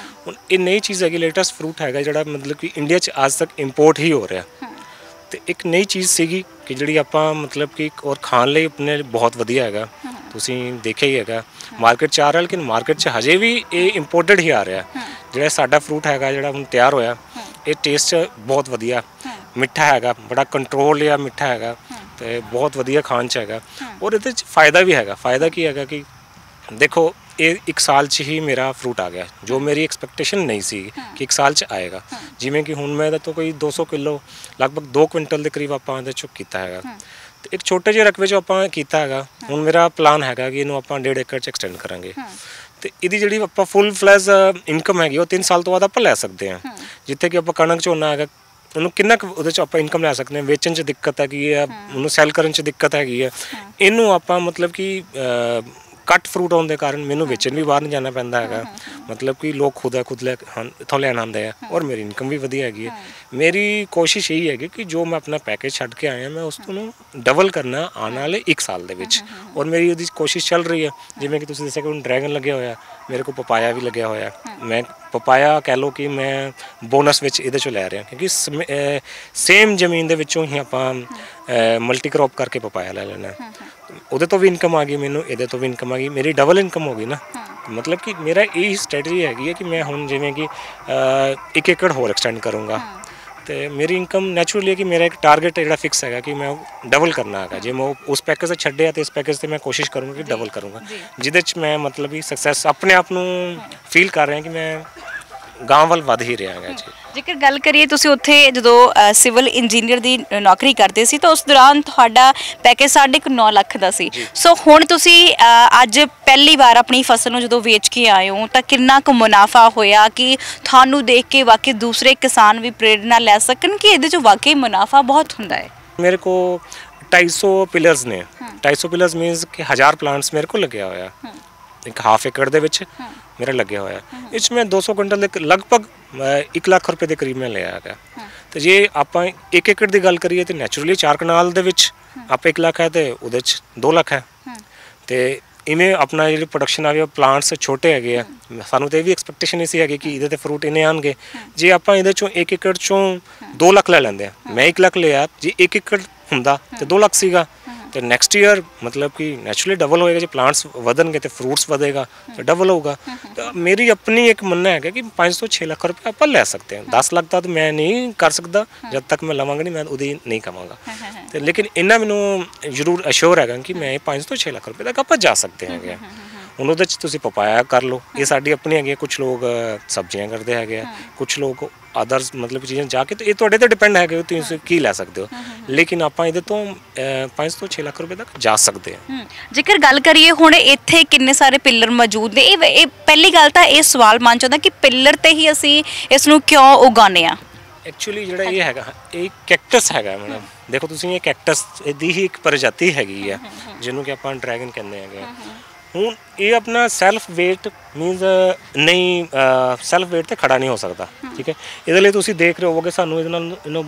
ਹੁਣ ਇਹ ਨਈ ਚੀਜ਼ ਹੈਗੀ, ਲੇਟੈਸਟ ਫਰੂਟ ਹੈਗਾ ਜਿਹੜਾ ਮਤਲਬ ਕਿ ਇੰਡੀਆ 'ਚ ਅੱਜ ਤੱਕ ਇੰਪੋਰਟ ਹੀ ਹੋ ਰਿਹਾ, ਤੇ ਇੱਕ ਨਈ ਚੀਜ਼ ਸੀਗੀ ਕਿ ਜਿਹੜੀ ਆਪਾਂ ਮਤਲਬ ਕਿ ਔਰ ਖਾਣ ਲਈ ਆਪਣੇ ਬਹੁਤ ਵਧੀਆ ਹੈਗਾ। ਤੁਸੀਂ ਦੇਖਿਆ ਹੀ ਹੈਗਾ ਮਾਰਕੀਟ 'ਚ ਆ ਰਿਹਾ, ਲੇਕਿਨ ਮਾਰਕੀਟ 'ਚ ਹਜੇ ਵੀ ਇਹ ਇੰਪੋਰਟਡ ਹੀ ਆ ਰਿਹਾ। ਜਿਹੜਾ ਸਾਡਾ ਫਰੂਟ ਹੈਗਾ ਜਿਹੜਾ ਹੁਣ ਤਿਆਰ ਹੋਇਆ, ਇਹ ਟੇਸਟ ਬਹੁਤ ਵਧੀਆ, ਮਿੱਠਾ ਹੈਗਾ, ਬੜਾ ਕੰਟਰੋਲ ਆ ਮਿੱਠਾ ਹੈਗਾ, ਤੇ ਬਹੁਤ ਵਧੀਆ ਖਾਣ 'ਚ ਹੈਗਾ, ਔਰ ਇਹਦੇ 'ਚ ਫਾਇਦਾ ਵੀ ਹੈਗਾ। ਫਾਇਦਾ ਕੀ ਹੈਗਾ ਕਿ ਦੇਖੋ ਇਹ 1 ਸਾਲ 'ਚ ਹੀ ਮੇਰਾ ਫਰੂਟ ਆ ਗਿਆ, ਜੋ ਮੇਰੀ ਐਕਸਪੈਕਟੇਸ਼ਨ ਨਹੀਂ ਸੀ ਕਿ 1 ਸਾਲ 'ਚ ਆਏਗਾ। ਜਿਵੇਂ ਕਿ ਹੁਣ ਮੈਂ ਇਹਦੇ ਤੋਂ ਕੋਈ 200 ਕਿਲੋ ਲਗਭਗ 2 ਕੁਇੰਟਲ ਦੇ ਕਰੀਬ ਆਪਾਂ ਇਹਦੇ 'ਚੋਂ ਕੀਤਾ ਹੈਗਾ, ਤੇ ਇੱਕ ਛੋਟੇ ਜਿਹੇ ਰਕਬੇ 'ਚ ਆਪਾਂ ਕੀਤਾ ਹੈਗਾ। ਹੁਣ ਮੇਰਾ ਪਲਾਨ ਹੈਗਾ ਕਿ ਇਹਨੂੰ ਆਪਾਂ 1.5 ਏਕੜ 'ਚ ਐਕਸਟੈਂਡ ਕਰਾਂਗੇ, ਤੇ ਇਹਦੀ ਜਿਹੜੀ ਆਪਾਂ ਫੁੱਲ ਫਲੈਜ ਇਨਕਮ ਹੈਗੀ ਉਹ 3 ਸਾਲ ਤੋਂ ਬਾਅਦ ਆਪਾਂ ਲੈ ਸਕਦੇ ਹਾਂ। ਜਿੱਥੇ ਕਿ ਆਪਾਂ ਕਣਕ ਝੋਨਾ ਹੈਗਾ, ਉਹਨੂੰ ਕਿੰਨਾ ਕੁ ਉਹਦੇ 'ਚ ਆਪਾਂ ਇਨਕਮ ਲੈ ਸਕਦੇ ਹਾਂ, ਵੇਚਣ 'ਚ ਦਿੱਕਤ ਹੈਗੀ ਹੈ, ਉਹਨੂੰ ਸੈਲ ਕਰਨ 'ਚ ਦਿੱਕਤ ਹੈਗੀ ਹੈ। ਇਹਨੂੰ ਆਪਾਂ ਮਤਲਬ ਕਿ ਕੱਟ ਫਰੂਟ ਹੋਣ ਦੇ ਕਾਰਨ ਮੈਨੂੰ ਵੇਚਣ ਵੀ ਬਾਹਰ ਨਹੀਂ ਜਾਣਾ ਪੈਂਦਾ ਹੈਗਾ, ਮਤਲਬ ਕਿ ਲੋਕ ਖੁਦ ਇੱਥੋਂ ਲੈਣ ਆਉਂਦੇ ਆ, ਔਰ ਮੇਰੀ ਇਨਕਮ ਵੀ ਵਧੀਆ ਹੈਗੀ ਹੈ। ਮੇਰੀ ਕੋਸ਼ਿਸ਼ ਇਹੀ ਹੈਗੀ ਕਿ ਜੋ ਮੈਂ ਆਪਣਾ ਪੈਕੇਜ ਛੱਡ ਕੇ ਆਇਆ, ਮੈਂ ਉਸ ਨੂੰ ਡਬਲ ਕਰਨਾ ਆਉਣ ਵਾਲੇ 1 ਸਾਲ ਦੇ ਵਿੱਚ, ਔਰ ਮੇਰੀ ਉਹਦੀ ਕੋਸ਼ਿਸ਼ ਚੱਲ ਰਹੀ ਹੈ। ਜਿਵੇਂ ਕਿ ਤੁਸੀਂ ਦੱਸਿਆ ਕਿ ਹੁਣ ਡਰੈਗਨ ਲੱਗਿਆ ਹੋਇਆ, ਮੇਰੇ ਕੋਲ ਪਪਾਇਆ ਵੀ ਲੱਗਿਆ ਹੋਇਆ, ਮੈਂ ਪਪਾਇਆ ਕਹਿ ਲਓ ਕਿ ਮੈਂ ਬੋਨਸ ਵਿੱਚ ਇਹਦੇ 'ਚੋਂ ਲੈ ਰਿਹਾ, ਕਿਉਂਕਿ ਸੇਮ ਜ਼ਮੀਨ ਦੇ ਵਿੱਚੋਂ ਹੀ ਆਪਾਂ ਮਲਟੀ ਕ੍ਰੌਪ ਕਰਕੇ ਪਪਾਇਆ ਲੈ ਲੈਣਾ, ਉਹਦੇ ਤੋਂ ਵੀ ਇਨਕਮ ਆ ਗਈ ਮੈਨੂੰ, ਇਹਦੇ ਤੋਂ ਵੀ ਇਨਕਮ ਆ ਗਈ, ਮੇਰੀ ਡਬਲ ਇਨਕਮ ਹੋ ਗਈ ਨਾ। ਮਤਲਬ ਕਿ ਮੇਰਾ ਇਹ ਸਟ੍ਰੈਟਜੀ ਹੈਗੀ ਹੈ ਕਿ ਮੈਂ ਹੁਣ ਜਿਵੇਂ ਕਿ 1 ਏਕੜ ਹੋਰ ਐਕਸਟੈਂਡ ਕਰੂੰਗਾ, ਤੇ ਮੇਰੀ ਇਨਕਮ ਨੈਚੁਰਲੀ ਹੈ ਕਿ ਮੇਰਾ ਇੱਕ ਟਾਰਗੇਟ ਜਿਹੜਾ ਫਿਕਸ ਹੈਗਾ ਕਿ ਮੈਂ ਡਬਲ ਕਰਨਾ ਹੈਗਾ। ਜੇ ਮੈਂ ਉਸ ਪੈਕੇਜ 'ਤੇ ਛੱਡਿਆ ਤੇ ਇਸ ਪੈਕੇਜ 'ਤੇ ਮੈਂ ਕੋਸ਼ਿਸ਼ ਕਰੂੰਗਾ ਕਿ ਡਬਲ ਕਰੂੰਗਾ, ਜਿਹਦੇ 'ਚ ਮੈਂ ਮਤਲਬ ਕਿ ਸਕਸੈਸ ਆਪਣੇ ਆਪ ਨੂੰ ਫੀਲ ਕਰ ਰਿਹਾ ਕਿ ਮੈਂ ਗਾਂਵ ਵੱਲ ਵੱਧ ਹੀ ਰਿਹਾ ਹੈਗਾ ਜੀ। ਜੇਕਰ ਗੱਲ ਕਰੀਏ, ਤੁਸੀਂ ਉੱਥੇ ਜਦੋਂ ਸਿਵਲ ਇੰਜੀਨੀਅਰ ਦੀ ਨੌਕਰੀ ਕਰਦੇ ਸੀ ਤਾਂ ਉਸ ਦੌਰਾਨ ਤੁਹਾਡਾ ਪੈਕੇਜ 9.5 ਲੱਖ ਦਾ ਸੀ। ਸੋ ਹੁਣ ਤੁਸੀਂ ਅੱਜ ਪਹਿਲੀ ਵਾਰ ਆਪਣੀ ਫਸਲ ਨੂੰ ਜਦੋਂ ਵੇਚ ਕੇ ਆਏ ਹੋ ਤਾਂ ਕਿੰਨਾ ਕੁ ਮੁਨਾਫਾ ਹੋਇਆ ਕਿ ਤੁਹਾਨੂੰ ਦੇਖ ਕੇ ਵਾਕਈ ਦੂਸਰੇ ਕਿਸਾਨ ਵੀ ਪ੍ਰੇਰਨਾ ਲੈ ਸਕਣ ਕਿ ਇਹਦੇ 'ਚ ਵਾਕਈ ਮੁਨਾਫਾ ਬਹੁਤ ਹੁੰਦਾ ਹੈ? ਮੇਰੇ ਕੋ 250 ਪਿਲਰਸ ਨੇ, 250 ਪਿਲਰਸ ਮੀਨਸ ਕਿ 1000 ਪਲਾਂਟਸ ਮੇਰੇ ਕੋਲ ਲੱਗਿਆ ਹੋਇਆ, ਇੱਕ ਹਾਫ ਏਕੜ ਦੇ ਵਿੱਚ ਮੇਰਾ ਲੱਗਿਆ ਹੋਇਆ। ਇਸ 'ਚ ਮੈਂ 200 ਕੁਇੰਟਲ ਦੇ ਲਗਭਗ 1 ਲੱਖ ਰੁਪਏ ਦੇ ਕਰੀਬ ਮੈਂ ਲਿਆ ਹੈਗਾ। ਤੇ ਜੇ ਆਪਾਂ 1 ਏਕੜ ਦੀ ਗੱਲ ਕਰੀਏ ਤੇ ਨੈਚੁਰਲੀ 4 ਕਨਾਲ ਦੇ ਵਿੱਚ ਆਪਾਂ 1 ਲੱਖ ਹੈ ਤੇ ਉਹਦੇ 'ਚ 2 ਲੱਖ ਹੈ। ਤੇ ਇਵੇਂ ਆਪਣਾ ਜਿਹੜੀ ਪ੍ਰੋਡਕਸ਼ਨ ਆ ਗਈ, ਪਲਾਂਟਸ ਛੋਟੇ ਹੈਗੇ ਆ, ਸਾਨੂੰ ਤਾਂ ਇਹ ਵੀ ਐਕਸਪੈਕਟੇਸ਼ਨ ਨਹੀਂ ਸੀ ਹੈਗੀ ਕਿ ਇਹਦੇ 'ਤੇ ਫਰੂਟ ਇੰਨੇ ਆਉਣਗੇ। ਜੇ ਆਪਾਂ ਇਹਦੇ 'ਚੋਂ 1 ਏਕੜ 'ਚੋਂ 2 ਲੱਖ ਲੈ ਲੈਂਦੇ ਆ, ਮੈਂ 1 ਲੱਖ ਲਿਆ, ਜੇ 1 ਏਕੜ ਹੁੰਦਾ ਤੇ 2 ਲੱਖ ਸੀਗਾ, ਤੇ ਨੈਕਸਟ ਈਅਰ ਮਤਲਬ ਕਿ ਨੈਚੁਰਲੀ ਡਬਲ ਹੋਏਗਾ। ਜੇ ਪਲਾਂਟਸ ਵਧਣਗੇ ਤੇ ਫਰੂਟਸ ਵਧੇਗਾ ਤੇ ਡਬਲ ਹੋਊਗਾ। ਤਾਂ ਮੇਰੀ ਆਪਣੀ ਇੱਕ ਮੰਨਣਾ ਹੈਗਾ ਕਿ 5 ਤੋਂ 6 ਲੱਖ ਰੁਪਏ ਆਪਾਂ ਲੈ ਸਕਦੇ ਹਾਂ। 10 ਲੱਖ ਦਾ ਤਾਂ ਮੈਂ ਨਹੀਂ ਕਰ ਸਕਦਾ, ਜਦ ਤੱਕ ਮੈਂ ਲਵਾਂਗਾ ਨਹੀਂ ਮੈਂ ਉਹਦੀ ਨਹੀਂ ਕਮਾਂਗਾ। ਤੇ ਲੇਕਿਨ ਇੰਨਾ ਮੈਨੂੰ ਜ਼ਰੂਰ ਅਸ਼ੋਰ ਹੈਗਾ ਕਿ ਮੈਂ 5 ਤੋਂ 6 ਲੱਖ ਰੁਪਏ ਤੱਕ ਆਪਾਂ ਜਾ ਸਕਦੇ ਹੈਗੇ। ਹੁਣ ਉਹਦੇ 'ਚ ਤੁਸੀਂ ਪਪਾਇਆ ਕਰ ਲਓ, ਇਹ ਸਾਡੀ ਆਪਣੀ ਹੈਗੀ। ਕੁਝ ਲੋਕ ਸਬਜ਼ੀਆਂ ਕਰਦੇ ਹੈਗੇ ਆ, ਕੁਝ ਲੋਕ ਅਦਰਸ ਮਤਲਬ ਚੀਜ਼ਾਂ ਜਾ ਕੇ, ਤੇ ਇਹ ਤੁਹਾਡੇ ਤੇ ਡਿਪੈਂਡ ਹੈਗੇ ਤੁਸੀਂ ਕੀ ਲੈ ਸਕਦੇ ਹੋ। ਲੇਕਿਨ ਆਪਾਂ ਇਹਦੇ ਤੋਂ 5 ਤੋਂ 6 ਲੱਖ ਰੁਪਏ ਤੱਕ ਜਾ ਸਕਦੇ ਹਾਂ। ਜੇਕਰ ਗੱਲ ਕਰੀਏ ਹੁਣ ਇੱਥੇ ਕਿੰਨੇ ਸਾਰੇ ਪਿੱਲਰ ਮੌਜੂਦ ਨੇ, ਇਹ ਪਹਿਲੀ ਗੱਲ ਤਾਂ ਇਹ ਸਵਾਲ ਮਨ ਚ ਆਉਂਦਾ ਕਿ ਪਿੱਲਰ ਤੇ ਹੀ ਅਸੀਂ ਇਸ ਨੂੰ ਕਿਉਂ ਉਗਾਉਂਦੇ ਆ। ਐਕਚੁਅਲੀ ਜਿਹੜਾ ਇਹ ਹੈਗਾ, ਇਹ ਕੈਕਟਸ ਹੈਗਾ ਮੈਡਮ। ਦੇਖੋ ਤੁਸੀਂ, ਇਹ ਕੈਕਟਸ ਦੀ ਹੀ ਇੱਕ ਪ੍ਰਜਾਤੀ ਹੈਗੀ ਆ ਜਿਹਨੂੰ ਕਿ ਆਪਾਂ ਡਰੈਗਨ ਕਹਿੰਦੇ ਹੈਗੇ। ਹੁਣ ਇਹ ਆਪਣਾ ਸੈਲਫ ਵੇਟ ਮੀਨਸ ਨਹੀਂ, ਸੈਲਫ ਵੇਟ ਤੇ ਖੜਾ ਨਹੀਂ ਹੋ ਸਕਦਾ, ਠੀਕ ਹੈ। ਇਹਦੇ ਲਈ ਤੁਸੀਂ ਦੇਖ ਰਹੇ ਹੋਵੋਗੇ ਸਾਨੂੰ ਇਹਨੂੰ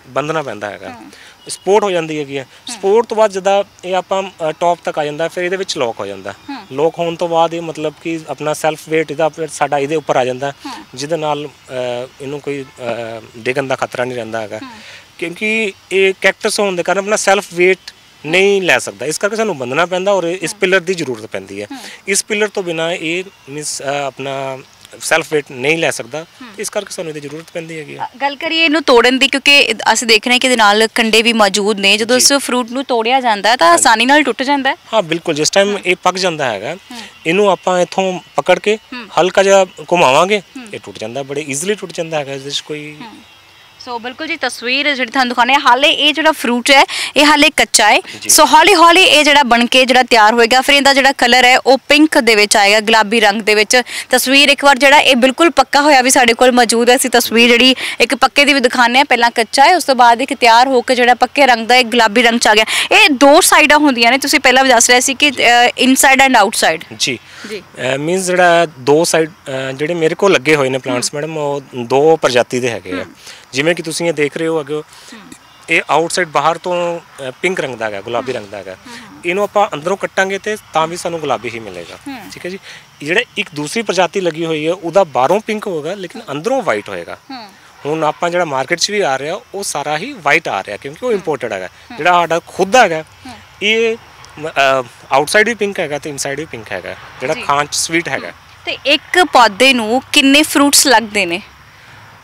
ਬੰਨ੍ਹਣਾ ਪੈਂਦਾ ਹੈਗਾ। ਸਪੋਰਟ ਹੋ ਜਾਂਦੀ ਹੈਗੀ ਆ। ਸਪੋਰਟ ਤੋਂ ਬਾਅਦ ਜਦੋਂ ਇਹ ਆਪਾਂ ਟੌਪ ਤੱਕ ਆ ਜਾਂਦਾ, ਫਿਰ ਇਹਦੇ ਵਿੱਚ ਲੋਕ ਹੋ ਜਾਂਦਾ। ਲੋਕ ਹੋਣ ਤੋਂ ਬਾਅਦ ਇਹ ਮਤਲਬ ਕਿ ਆਪਣਾ ਸੈਲਫ ਵੇਟ ਇਹਦਾ ਸਾਡਾ ਇਹਦੇ ਉੱਪਰ ਆ ਜਾਂਦਾ, ਜਿਹਦੇ ਨਾਲ ਇਹਨੂੰ ਕੋਈ ਡਿੱਗਣ ਦਾ ਖਤਰਾ ਨਹੀਂ ਰਹਿੰਦਾ ਹੈਗਾ। ਕਿਉਂਕਿ ਇਹ ਕੈਕਟਸ ਹੋਣ ਦੇ ਕਾਰਨ ਆਪਣਾ ਸੈਲਫ ਵੇਟ ਨਹੀਂ ਲੈ ਸਕਦਾ, ਇਸ ਕਰਕੇ ਸਾਨੂੰ ਬੰਨ੍ਹਣਾ ਪੈਂਦਾ ਔਰ ਇਸ ਪਿੱਲਰ ਦੀ ਜ਼ਰੂਰਤ ਪੈਂਦੀ ਹੈ। ਇਸ ਪਿੱਲਰ ਤੋਂ ਬਿਨਾਂ ਇਹ ਮੀਨਸ ਆਪਣਾ ਸੈਲਫ ਵੇਟ ਨਹੀਂ ਲੈ ਸਕਦਾ, ਇਸ ਕਰਕੇ ਸਾਨੂੰ ਇਹਦੀ ਜ਼ਰੂਰਤ ਪੈਂਦੀ ਹੈਗੀ। ਗੱਲ ਕਰੀਏ ਇਹਨੂੰ ਤੋੜਨ ਦੀ, ਕਿਉਂਕਿ ਅਸੀਂ ਦੇਖ ਰਹੇ ਹਾਂ ਕਿ ਇਹਦੇ ਨਾਲ ਕੰਡੇ ਵੀ ਮੌਜੂਦ ਨੇ। ਜਦੋਂ ਇਸ ਫਰੂਟ ਨੂੰ ਤੋੜਿਆ ਜਾਂਦਾ ਤਾਂ ਆਸਾਨੀ ਨਾਲ ਟੁੱਟ ਜਾਂਦਾ। ਹਾਂ ਬਿਲਕੁਲ, ਜਿਸ ਟਾਈਮ ਇਹ ਪੱਕ ਜਾਂਦਾ ਹੈਗਾ, ਇਹਨੂੰ ਆਪਾਂ ਇੱਥੋਂ ਪਕੜ ਕੇ ਹਲਕਾ ਜਿਹਾ ਘੁਮਾਵਾਂਗੇ, ਇਹ ਟੁੱਟ ਜਾਂਦਾ, ਬੜੇ ਈਜ਼ੀਲੀ ਟੁੱਟ ਜਾਂਦਾ ਹੈਗਾ। ਇਸ ਵਿੱਚ ਕੋਈ ਸੋ ਬਿਲਕੁਲ ਜੀ, ਤਸਵੀਰ ਜਿਹੜੀ ਤੁਹਾਨੂੰ ਦਿਖਾਉਂਦੇ ਹਾਂ, ਹਾਲੇ ਇਹ ਜਿਹੜਾ ਫਰੂਟ ਹੈ ਇਹ ਹਾਲੇ ਕੱਚਾ ਹੈ। ਸੋ ਹੌਲੀ ਹੌਲੀ ਇਹ ਜਿਹੜਾ ਬਣ ਕੇ ਜਿਹੜਾ ਤਿਆਰ ਹੋਏਗਾ, ਫਿਰ ਇਹਦਾ ਜਿਹੜਾ ਕਲਰ ਹੈ ਉਹ ਪਿੰਕ ਦੇ ਵਿੱਚ ਆਏਗਾ, ਗੁਲਾਬੀ ਰੰਗ ਦੇ ਵਿੱਚ। ਤਸਵੀਰ ਇੱਕ ਵਾਰ ਜਿਹੜਾ ਇਹ ਬਿਲਕੁਲ ਪੱਕਾ ਹੋਇਆ ਵੀ ਸਾਡੇ ਕੋਲ ਮੌਜੂਦ ਹੈ। ਅਸੀਂ ਤਸਵੀਰ ਜਿਹੜੀ ਇੱਕ ਪੱਕੇ ਦੀ ਵੀ ਦਿਖਾਉਂਦੇ ਹਾਂ, ਪਹਿਲਾਂ ਕੱਚਾ ਹੈ, ਉਸ ਤੋਂ ਬਾਅਦ ਇੱਕ ਤਿਆਰ ਹੋ ਕੇ ਜਿਹੜਾ ਪੱਕੇ ਰੰਗ ਦਾ ਇੱਕ ਗੁਲਾਬੀ ਰੰਗ 'ਚ ਆ ਗਿਆ। ਇਹ ਦੋ ਸਾਈਡਾਂ ਹੁੰਦੀਆਂ ਨੇ, ਤੁਸੀਂ ਪਹਿਲਾਂ ਵੀ ਦੱਸ ਰਹੇ ਸੀ ਕਿ ਇਨਸਾਈਡ ਐਂਡ ਆਊਟਸਾਈਡ। ਜੀ ਮੀਨਸ ਜਿਹੜਾ ਦੋ ਸਾਈਡ ਜਿਹੜੇ ਮੇਰੇ ਕੋਲ ਲੱਗੇ ਹੋਏ ਨੇ ਪਲਾਂਟਸ ਮੈਡਮ, ਉਹ ਦੋ ਪ੍ਰਜਾਤੀ ਦੇ ਹੈਗੇ ਆ। ਜਿਵੇਂ ਕਿ ਤੁਸੀਂ ਇਹ ਦੇਖ ਰਹੇ ਹੋ ਅੱਗੇ, ਇਹ ਆਊਟਸਾਈਡ ਬਾਹਰ ਤੋਂ ਪਿੰਕ ਰੰਗ ਦਾ ਹੈਗਾ, ਗੁਲਾਬੀ ਰੰਗ ਦਾ ਹੈਗਾ। ਇਹਨੂੰ ਆਪਾਂ ਅੰਦਰੋਂ ਕੱਟਾਂਗੇ ਤੇ ਤਾਂ ਵੀ ਸਾਨੂੰ ਗੁਲਾਬੀ ਹੀ ਮਿਲੇਗਾ, ਠੀਕ ਹੈ ਜੀ। ਜਿਹੜਾ ਇੱਕ ਦੂਸਰੀ ਪ੍ਰਜਾਤੀ ਲੱਗੀ ਹੋਈ ਹੈ, ਉਹਦਾ ਬਾਹਰੋਂ ਪਿੰਕ ਹੋਗਾ ਲੇਕਿਨ ਅੰਦਰੋਂ ਵਾਈਟ ਹੋਏਗਾ। ਹੁਣ ਆਪਾਂ ਜਿਹੜਾ ਮਾਰਕੀਟ 'ਚ ਵੀ ਆ ਰਿਹਾ ਉਹ ਸਾਰਾ ਹੀ ਵਾਈਟ ਆ ਰਿਹਾ, ਕਿਉਂਕਿ ਉਹ ਇੰਪੋਰਟਡ ਹੈਗਾ। ਜਿਹੜਾ ਸਾਡਾ ਖੁਦ ਹੈਗਾ ਇਹ ਆਊਟਸਾਈਡ ਵੀ ਪਿੰਕ ਹੈਗਾ ਤੇ ਇਨਸਾਈਡ ਵੀ ਪਿੰਕ ਹੈਗਾ, ਜਿਹੜਾ ਖਾਣ 'ਚ ਸਵੀਟ ਹੈਗਾ। ਤੇ ਇੱਕ ਪੌਦੇ ਨੂੰ ਕਿੰਨੇ ਫਰੂਟਸ ਲੱਗਦੇ ਨੇ?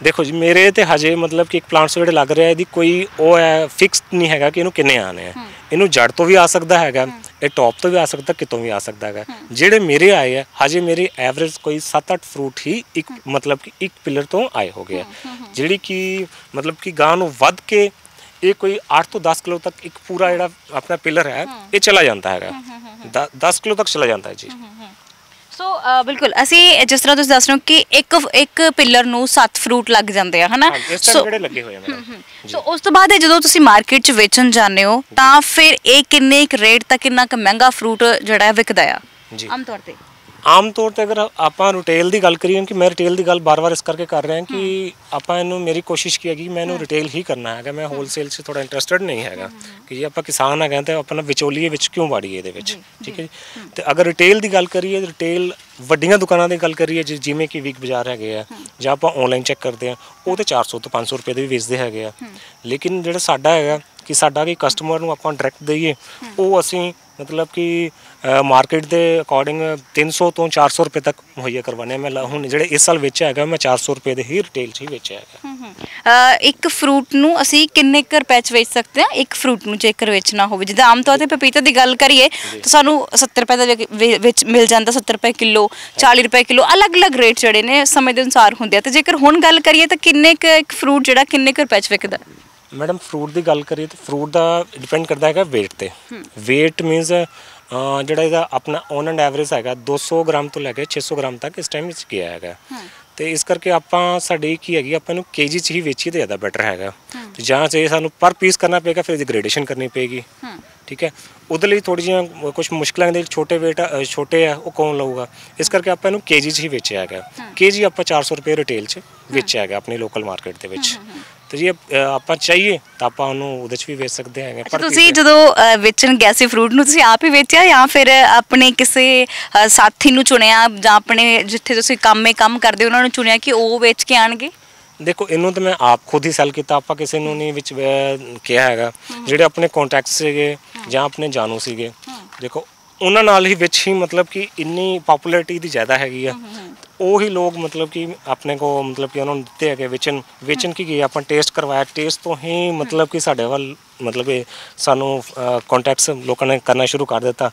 ਦੇਖੋ ਜੀ, ਮੇਰੇ ਤੇ ਹਜੇ ਮਤਲਬ ਕਿ ਇੱਕ ਪਲਾਂਟਸ ਜਿਹੜੇ ਲੱਗ ਰਿਹਾ, ਇਹਦੀ ਕੋਈ ਉਹ ਹੈ ਫਿਕਸ ਨਹੀਂ ਹੈਗਾ ਕਿ ਇਹਨੂੰ ਕਿੰਨੇ ਆਣੇ ਆ। ਇਹਨੂੰ ਜੜ ਤੋਂ ਵੀ ਆ ਸਕਦਾ ਹੈਗਾ, ਇਹ ਟੌਪ ਤੋਂ ਵੀ ਆ ਸਕਦਾ, ਕਿਤੋਂ ਵੀ ਆ ਸਕਦਾ ਹੈਗਾ। ਜਿਹੜੇ ਮੇਰੇ ਆਏ ਆ ਹਜੇ ਮੇਰੇ ਐਵਰੇਜ ਕੋਈ 7-8 ਫਰੂਟ ਹੀ ਇੱਕ ਮਤਲਬ ਕਿ ਇੱਕ ਪਿੱਲਰ ਤੋਂ ਆਏ ਹੋ ਗਏ, ਜਿਹੜੀ ਕਿ ਮਤਲਬ ਕਿ ਗਾਂ ਨੂੰ ਵੱਧ ਕੇ ਇਹ ਕੋਈ 8 ਤੋਂ 10 ਕਿਲੋ ਤੱਕ ਇੱਕ ਪੂਰਾ ਜਿਹੜਾ ਆਪਣਾ ਪਿੱਲਰ ਹੈ ਇਹ ਚਲਾ ਜਾਂਦਾ ਹੈਗਾ, 10 ਕਿਲੋ ਤੱਕ ਚਲਾ ਜਾਂਦਾ ਹੈ ਜੀ। ਸੋ ਬਿਲਕੁਲ, ਅਸੀਂ ਜਿਸ ਤਰ੍ਹਾਂ ਤੁਸੀਂ ਦੱਸ ਰਹੇ ਹੋ ਕਿ ਇੱਕ ਪਿੱਲਰ ਨੂੰ 7 ਫਰੂਟ ਲੱਗ ਜਾਂਦੇ ਆ, ਹਨਾ। ਸੋ ਜਿਹੜੇ ਲੱਗੇ ਹੋਏ ਆ ਮੈਡਮ। ਸੋ ਉਸ ਤੋਂ ਬਾਅਦ ਜਦੋਂ ਤੁਸੀਂ ਮਾਰਕੀਟ 'ਚ ਵੇਚਣ ਜਾਂਦੇ ਹੋ ਤਾਂ ਫਿਰ ਇਹ ਕਿੰਨੇ ਕੁ ਰੇਟ ਤੱਕ, ਕਿੰਨਾ ਕੁ ਮਹਿੰਗਾ ਫਰੂਟ ਜਿਹੜਾ ਵਿਕਦਾ ਆ ਆਮ ਤੌਰ ਤੇ? ਆਮ ਤੌਰ ਤੇ ਅਗਰ ਆਪਾਂ ਰਿਟੇਲ ਦੀ ਗੱਲ ਕਰੀਏ, ਕਿ ਮੈਂ ਰਿਟੇਲ ਦੀ ਗੱਲ ਬਾਰ-ਬਾਰ ਇਸ ਕਰਕੇ ਕਰ ਰਿਹਾ ਕਿ ਆਪਾਂ ਇਹਨੂੰ, ਮੇਰੀ ਕੋਸ਼ਿਸ਼ ਕੀ ਹੈਗੀ, ਮੈਂ ਇਹਨੂੰ ਰਿਟੇਲ ਹੀ ਕਰਨਾ ਹੈਗਾ। ਮੈਂ ਹੋਲਸੇਲ 'ਚ ਥੋੜਾ ਇੰਟਰਸਟਡ ਨਹੀਂ ਹੈਗਾ ਕਿ ਜੇ ਆਪਾਂ ਕਿਸਾਨ ਹੈਗੇ ਤਾਂ ਆਪਣਾ ਵਿਚੋਲੀਏ ਵਿੱਚ ਕਿਉਂ ਵਾੜੀਏ ਇਹਦੇ ਵਿੱਚ, ਠੀਕ ਹੈ ਜੀ। ਤੇ ਅਗਰ ਰਿਟੇਲ ਦੀ ਗੱਲ ਕਰੀਏ, ਰਿਟੇਲ ਵੱਡੀਆਂ ਦੁਕਾਨਾਂ ਦੀ ਗੱਲ ਕਰੀਏ ਜਿਵੇਂ ਕਿ ਵੀਕ ਬਾਜ਼ਾਰ ਹੈਗੇ ਆ, ਜਾਂ ਆਪਾਂ ਆਨਲਾਈਨ ਚੈੱਕ ਕਰਦੇ ਆ, ਉਹ ਤੇ 400 ਤੋਂ 500 ਰੁਪਏ ਦੇ ਵੀ ਵੇਚਦੇ ਹੈਗੇ ਆ। ਲੇਕਿਨ ਜਿਹੜਾ ਸਾਡਾ ਹੈਗਾ ਕਿ ਸਾਡਾ ਕਿ ਕਸਟਮਰ ਨੂੰ ਆਪਾਂ ਡਾਇਰੈਕਟ ਦਈਏ, ਉਹ ਅਸੀਂ ਮਤਲਬ ਕਿ ਮਾਰਕੀਟ ਦੇ ਅਕੋਰਡਿੰਗ 300 ਤੋਂ 400 ਰੁਪਏ ਤੱਕ ਮੁਹੱਈਆ ਕਰਵਾਉਂਦੇ। ਮੈਂ ਹੁਣ ਜਿਹੜੇ ਇਸ ਸਾਲ ਵੇਚਿਆ ਹੈਗਾ, ਮੈਂ 400 ਰੁਪਏ ਦੇ ਹੀ ਰਿਟੇਲ 'ਚ ਹੀ ਵੇਚਿਆ ਹੈਗਾ। ਇੱਕ ਫਰੂਟ ਨੂੰ ਅਸੀਂ ਕਿੰਨੇ ਕੁ ਰੁਪਏ 'ਚ ਵੇਚ ਸਕਦੇ ਹਾਂ? ਇੱਕ ਫਰੂਟ ਨੂੰ ਜੇਕਰ ਵੇਚਣਾ ਹੋਵੇ, ਜਿੱਦਾਂ ਆਮ ਤੌਰ ਤੇ ਪਪੀਤਾ ਦੀ ਗੱਲ ਕਰੀਏ ਤਾਂ ਸਾਨੂੰ 70 ਰੁਪਏ ਦੇ ਵਿੱਚ ਮਿਲ ਜਾਂਦਾ, 70 ਰੁਪਏ ਕਿਲੋ, 40 ਰੁਪਏ ਕਿਲੋ, ਅਲੱਗ-ਅਲੱਗ ਰੇਟ ਜਿਹੜੇ ਨੇ ਸਮੇਂ ਦੇ ਅਨੁਸਾਰ ਹੁੰਦੇ ਆ। ਤੇ ਜੇਕਰ ਹੁਣ ਗੱਲ ਕਰੀਏ ਤਾਂ ਕਿੰਨੇ ਕੁ ਇੱਕ ਫਰੂਟ ਜਿਹੜਾ ਕਿੰਨੇ ਕੁ ਰੁਪਏ 'ਚ ਵਿਕਦਾ? ਮੈਡਮ ਫਰੂਟ ਦੀ ਗੱਲ ਕਰੀਏ ਤਾਂ ਫਰੂਟ ਦਾ ਡਿਪੈਂਡ ਕਰਦਾ ਹੈਗਾ ਵੇਟ ਤੇ। ਵੇਟ ਮੀਨਸ ਜਿਹੜਾ ਇਹਦਾ ਆਪਣਾ ਔਨ ਐਂਡ ਐਵਰੇਜ ਹੈਗਾ 200 ਗ੍ਰਾਮ ਤੋਂ ਲੈ ਕੇ 600 ਗ੍ਰਾਮ ਤੱਕ ਇਸ ਟਾਈਮ ਵਿੱਚ ਗਿਆ ਹੈਗਾ। ਤੇ ਇਸ ਕਰਕੇ ਆਪਾਂ ਸਾਡੀ ਕੀ ਹੈਗੀ, ਆਪਾਂ ਇਹਨੂੰ ਕੇਜੀ 'ਚ ਹੀ ਵੇਚੀਏ ਤਾਂ ਜ਼ਿਆਦਾ ਬੈਟਰ ਹੈਗਾ। ਤੇ ਜਾਂ ਜੇ ਸਾਨੂੰ ਪਰ ਪੀਸ ਕਰਨਾ ਪਏਗਾ ਫਿਰ ਇਹਦੀ ਗ੍ਰੇਡੇਸ਼ਨ ਕਰਨੀ ਪਏਗੀ, ਠੀਕ ਹੈ। ਉਹਦੇ ਲਈ ਥੋੜ੍ਹੀ ਜਿਹੀਆਂ ਕੁਝ ਮੁਸ਼ਕਿਲਾਂ ਦੇ ਛੋਟੇ ਵੇਟ ਛੋਟੇ ਆ, ਉਹ ਕੌਣ ਲਊਗਾ, ਇਸ ਕਰਕੇ ਆਪਾਂ ਇਹਨੂੰ ਕੇਜੀ 'ਚ ਹੀ ਵੇਚਿਆ ਹੈਗਾ। ਕੇਜੀ ਆਪਾਂ 400 ਰੁਪਏ ਰਿਟੇਲ 'ਚ ਵੇਚਿਆ ਹੈਗਾ ਆਪਣੀ ਲੋਕਲ ਮਾਰਕੀਟ ਦੇ ਵਿੱਚ। ਤੇ ਜੇ ਆਪਾਂ ਚਾਹੀਏ ਤਾਂ ਆਪਾਂ ਉਹਨੂੰ ਉਹਦੇ 'ਚ ਵੀ ਵੇਚ ਸਕਦੇ ਹੈਗੇ। ਪਰ ਤੁਸੀਂ ਜਦੋਂ ਵੇਚਣ ਗਏ ਸੀ ਫਰੂਟ ਨੂੰ, ਤੁਸੀਂ ਆਪ ਹੀ ਵੇਚਿਆ ਜਾਂ ਫਿਰ ਆਪਣੇ ਕਿਸੇ ਸਾਥੀ ਨੂੰ ਚੁਣਿਆ, ਜਾਂ ਆਪਣੇ ਜਿੱਥੇ ਤੁਸੀਂ ਕੰਮ ਕਰਦੇ ਉਹਨਾਂ ਨੂੰ ਚੁਣਿਆ ਕਿ ਉਹ ਵੇਚ ਕੇ ਆਣਗੇ? ਦੇਖੋ, ਇਹਨੂੰ ਤਾਂ ਮੈਂ ਆਪ ਖੁਦ ਹੀ ਸੈਲ ਕੀਤਾ, ਆਪਾਂ ਕਿਸੇ ਨੂੰ ਨਹੀਂ ਵਿੱਚ ਕਿਹਾ ਹੈਗਾ। ਜਿਹੜੇ ਆਪਣੇ ਕੰਟੈਕਟ ਸੀਗੇ ਜਾਂ ਆਪਣੇ ਜਾਣੂ ਸੀਗੇ, ਦੇਖੋ ਉਹਨਾਂ ਨਾਲ ਹੀ ਵਿੱਚ ਹੀ ਮਤਲਬ ਕਿ ਇੰਨੀ ਪਪੂਲੈਰਿਟੀ ਦੀ ਜ਼ਿਆਦਾ ਹੈਗੀ ਆ, ਉਹੀ ਲੋਕ ਮਤਲਬ ਕਿ ਆਪਣੇ ਕੋ ਮਤਲਬ ਕਿ ਉਹਨਾਂ ਨੂੰ ਦਿੱਤੇ ਹੈਗੇ ਵੇਚਣ ਕੀ ਗਏ। ਆਪਾਂ ਟੇਸਟ ਕਰਵਾਇਆ, ਟੇਸਟ ਤੋਂ ਹੀ ਮਤਲਬ ਕਿ ਸਾਡੇ ਵੱਲ ਮਤਲਬ ਇਹ ਸਾਨੂੰ ਕੰਟੈਕਟਸ ਲੋਕਾਂ ਨੇ ਕਰਨਾ ਸ਼ੁਰੂ ਕਰ ਦਿੱਤਾ।